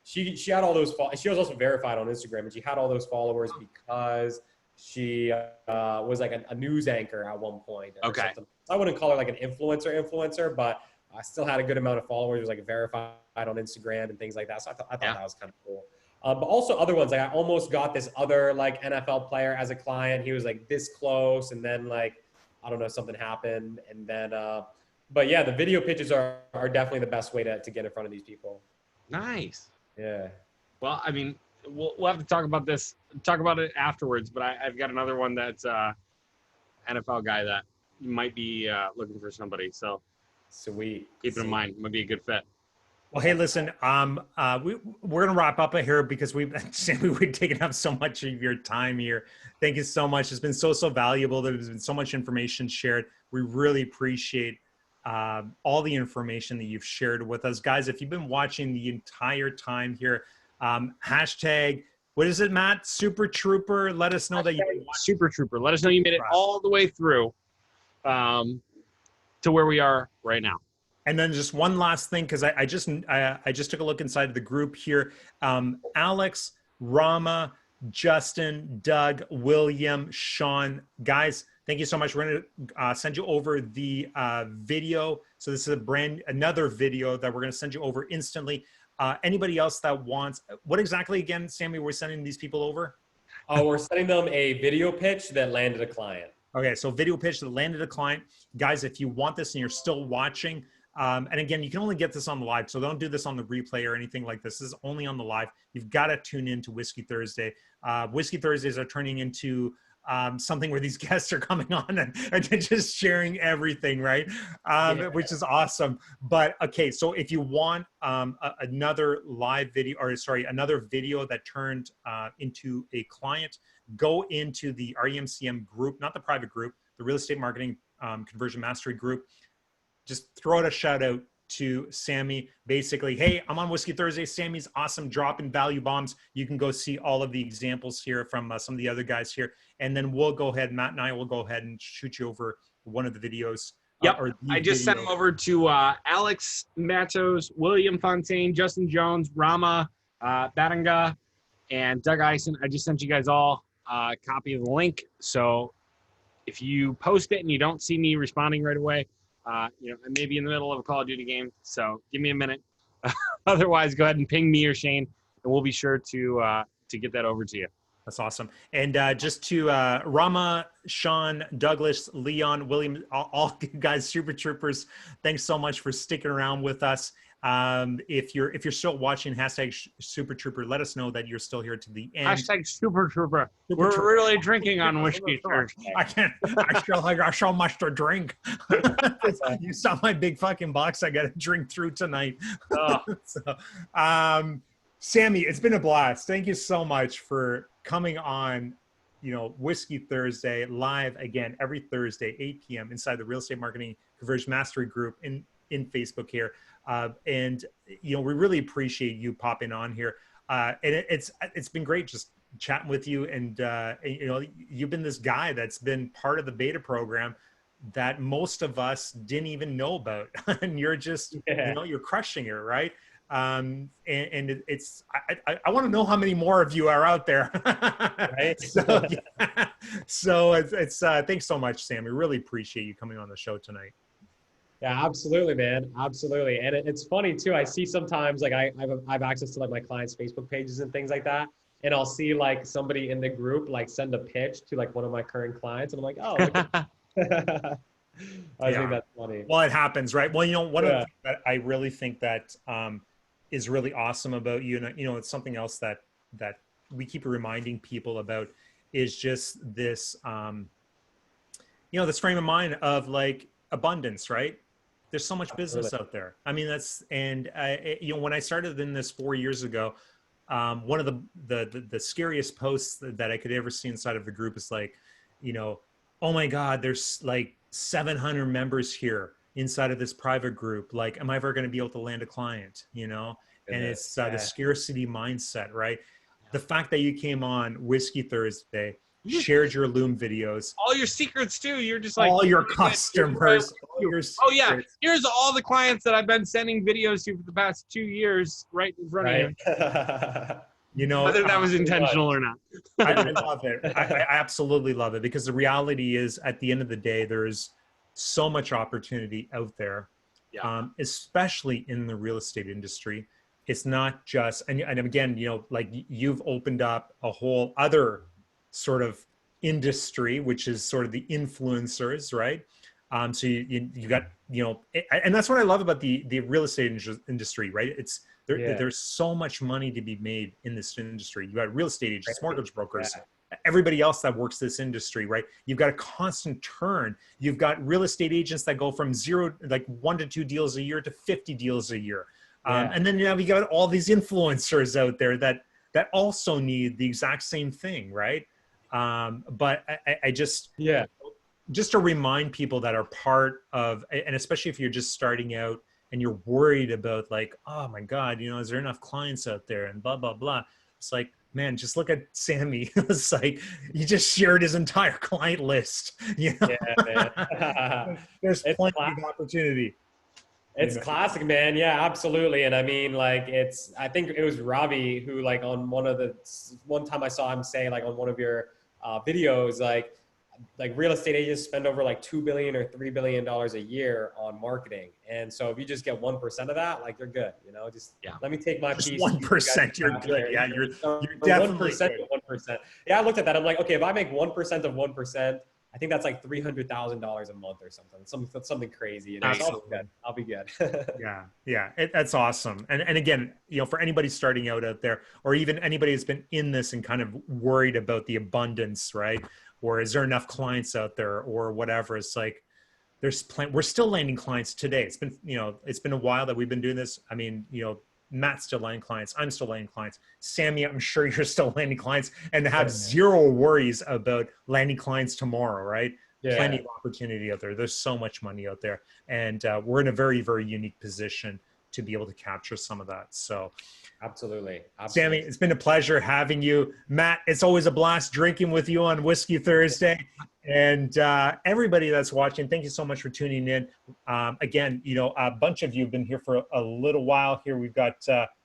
she had all those, she was also verified on Instagram, and she had all those followers because she was like a news anchor at one point. Okay. I wouldn't call her like an influencer, but I still had a good amount of followers. It was like verified on Instagram and things like that. So I thought that was kind of cool. But also other ones, like I almost got this other like NFL player as a client. He was like this close, and then like, I don't know, something happened. And then, but yeah, the video pitches are definitely the best way to get in front of these people. Nice. Yeah. Well, I mean, we'll have to talk about it afterwards, but I've got another one that's NFL guy that might be looking for somebody. So sweet. Keep it in mind. It might be a good fit. Well, hey, listen, we're going to wrap up here because we've taken up so much of your time here. Thank you so much. It's been so valuable. There's been so much information shared. We really appreciate all the information that you've shared with us. Guys, if you've been watching the entire time here, hashtag, what is it, Matt? Super Trooper. Let us know that you Super Trooper. Let us know you made it all the way through to where we are right now. And then just one last thing, because I just took a look inside the group here. Alex, Rama, Justin, Doug, William, Sean, guys, thank you so much. We're going to send you over the video. So this is another video that we're going to send you over instantly. Anybody else that wants, what exactly again, Sammy, we're sending these people over? We're sending them a video pitch that landed a client. Okay, so video pitch that landed a client. Guys, if you want this and you're still watching, and again, you can only get this on the live, so don't do this on the replay or anything like this. This is only on the live. You've got to tune in to Whiskey Thursday. Whiskey Thursdays are turning into something where these guests are coming on and just sharing everything, right? Which is awesome. But okay, so if you want another live video, or sorry, another video that turned into a client, go into the REMCM group, not the private group, the Real Estate Marketing Conversion Mastery group. Just throw out a shout out to Sami. Basically, hey, I'm on Whiskey Thursday. Sami's awesome, dropping value bombs. You can go see all of the examples here from some of the other guys here. And then we'll go ahead, Matt and I will go ahead and shoot you over one of the videos. Yep. I just sent them over to Alex Matos, William Fontaine, Justin Jones, Rama Batanga, and Doug Eisen. I just sent you guys all a copy of the link. So if you post it and you don't see me responding right away, I may be in the middle of a Call of Duty game, so give me a minute. Otherwise, go ahead and ping me or Shane, and we'll be sure to get that over to you. That's awesome. And just to Rama, Sean, Douglas, Leon, William, all you guys, super troopers, thanks so much for sticking around with us. If you're still watching, hashtag Super Trooper, let us know that you're still here to the end. Hashtag Super Trooper. We're really drinking on Whiskey Thursday. I got so much to drink. You saw my big fucking box I got to drink through tonight. Oh. Sami, it's been a blast. Thank you so much for coming on, Whiskey Thursday live again every Thursday, 8 p.m. inside the Real Estate Marketing Conversion Mastery group in Facebook here. And we really appreciate you popping on here. And it's been great just chatting with you. And you've been this guy that's been part of the beta program that most of us didn't even know about. And you're just, you're crushing it, right? And it's I want to know how many more of you are out there. Right? So it's thanks so much, Sam. We really appreciate you coming on the show tonight. Yeah, absolutely, man. Absolutely. And it's funny too. I see sometimes like I have access to like my clients' Facebook pages and things like that. And I'll see like somebody in the group like send a pitch to like one of my current clients. And I'm like, oh, I think that's funny. Well, it happens, right? Well, one of the things that I really think that is really awesome about you, and it's something else that we keep reminding people about, is just this this frame of mind of like abundance, right? There's so much business out there. I mean, when I started in this 4 years ago, one of the scariest posts that I could ever see inside of the group is like, oh my God, there's like 700 members here inside of this private group. Like, am I ever going to be able to land a client? And it's the scarcity mindset, right? The fact that you came on Whiskey Thursday, shared your Loom videos, all your secrets too. You're just like all your customers. Here's all the clients that I've been sending videos to for the past 2 years, right in front of you. Whether that was intentional or not. I love it. I absolutely love it, because the reality is, at the end of the day, there's so much opportunity out there, especially in the real estate industry. It's not just, and again, like you've opened up a whole other sort of industry, which is sort of the influencers, right? So you got, and that's what I love about the real estate industry, right? It's there's so much money to be made in this industry. You got real estate agents, mortgage brokers, everybody else that works this industry, right? You've got a constant turn. You've got real estate agents that go from 1 to 2 deals a year to 50 deals a year. And then we got all these influencers out there that also need the exact same thing, right? But I just to remind people that are part of, and especially if you're just starting out and you're worried about like, oh my God, is there enough clients out there and blah, blah, blah. It's like, man, just look at Sami. It's like, he just shared his entire client list. Yeah, man. There's plenty of opportunity. It's classic, man. Yeah, absolutely. And I mean, like, I think it was Ravi who, like, on one time I saw him say, like, on one of your videos, like real estate agents spend over like $2 billion or $3 billion a year on marketing. And so if you just get 1% of that, like, you're good, just let me take my piece. 1%, you're good. Yeah, you're definitely 1% to 1%. Yeah, I looked at that. I'm like, okay, if I make 1% of 1%, I think that's like $300,000 a month or something crazy. I'll be good. Yeah, that's awesome. And again, for anybody starting out there, or even anybody that's been in this and kind of worried about the abundance, right? or is there enough clients out there or whatever. It's like, we're still landing clients today. It's been, it's been a while that we've been doing this. I mean, Matt's still landing clients. I'm still landing clients. Sammy, I'm sure you're still landing clients and have zero worries about landing clients tomorrow, right? Yeah. Plenty of opportunity out there. There's so much money out there. And we're in a very, very unique position to be able to capture some of that. So Absolutely. Sammy, it's been a pleasure having you. Matt, it's always a blast drinking with you on Whiskey Thursday. And everybody that's watching, thank you so much for tuning in. Again, a bunch of you have been here for a little while here. We've got,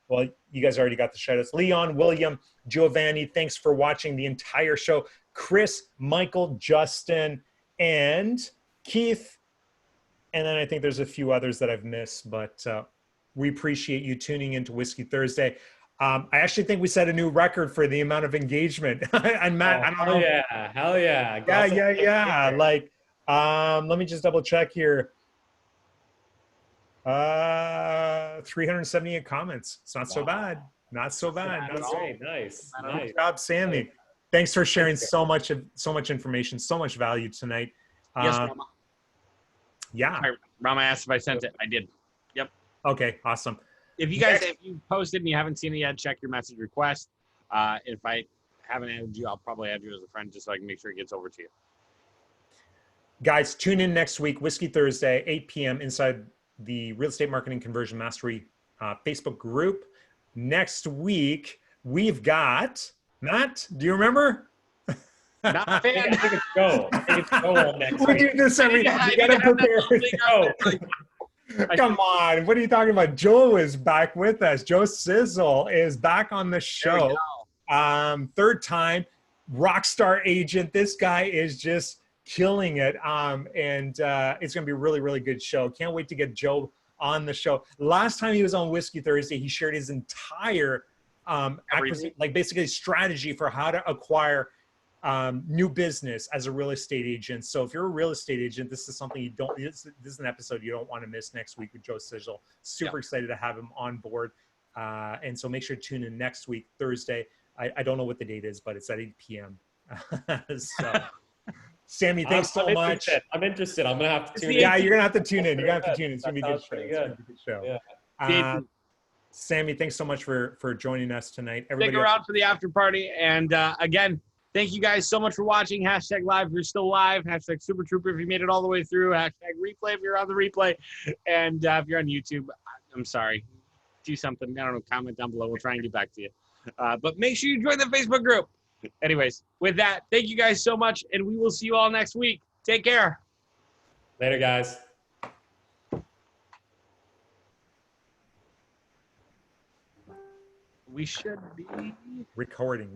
well, you guys already got the shout outs. Leon, William, Giovanni, thanks for watching the entire show. Chris, Michael, Justin, and Keith. And then I think there's a few others that I've missed, but we appreciate you tuning into Whiskey Thursday. I actually think we set a new record for the amount of engagement. And Matt, I don't know. Hell yeah. Yeah. Like, let me just double check here. 378 comments. It's not so bad. Not so bad. Nice. Good job, Sammy. Thanks for sharing so much information, so much value tonight. Yes, Rama. Yeah. Rama asked if I sent it. I did. Yep. Okay, awesome. If you posted and you haven't seen it yet, check your message request. If I haven't added you, I'll probably add you as a friend just so I can make sure it gets over to you. Guys, tune in next week, Whiskey Thursday, 8 p.m. inside the Real Estate Marketing Conversion Mastery Facebook group. Next week, we've got, Matt, do you remember? Not a fan. I think it's Joe. Next We week. do this every time. You gotta prepare. Come on. What are you talking about? Joe is back with us. Joe Sizzle is back on the show. Third time, Rockstar agent. This guy is just killing it. And it's going to be a really, really good show. Can't wait to get Joe on the show. Last time he was on Whiskey Thursday, he shared his entire basically strategy for how to acquire new business as a real estate agent. So if you're a real estate agent, this is something this is an episode you don't want to miss next week with Joe Sizzle. Super excited to have him on board. And so make sure to tune in next week, Thursday. I don't know what the date is, but it's at 8 p.m. So Sammy, thanks so much. I'm interested. I'm going to have to tune in. Yeah, you're going to have to tune in. You're going to have to tune in. It's going to be a good show. Yeah. Sammy, thanks so much for joining us tonight. Stick around for the after party. And again, thank you guys so much for watching. # live if you're still live. # Super Trooper if you made it all the way through. # replay if you're on the replay. And if you're on YouTube, I'm sorry. Do something. I don't know. Comment down below. We'll try and get back to you. But make sure you join the Facebook group. Anyways, with that, thank you guys so much. And we will see you all next week. Take care. Later, guys. We should be recording.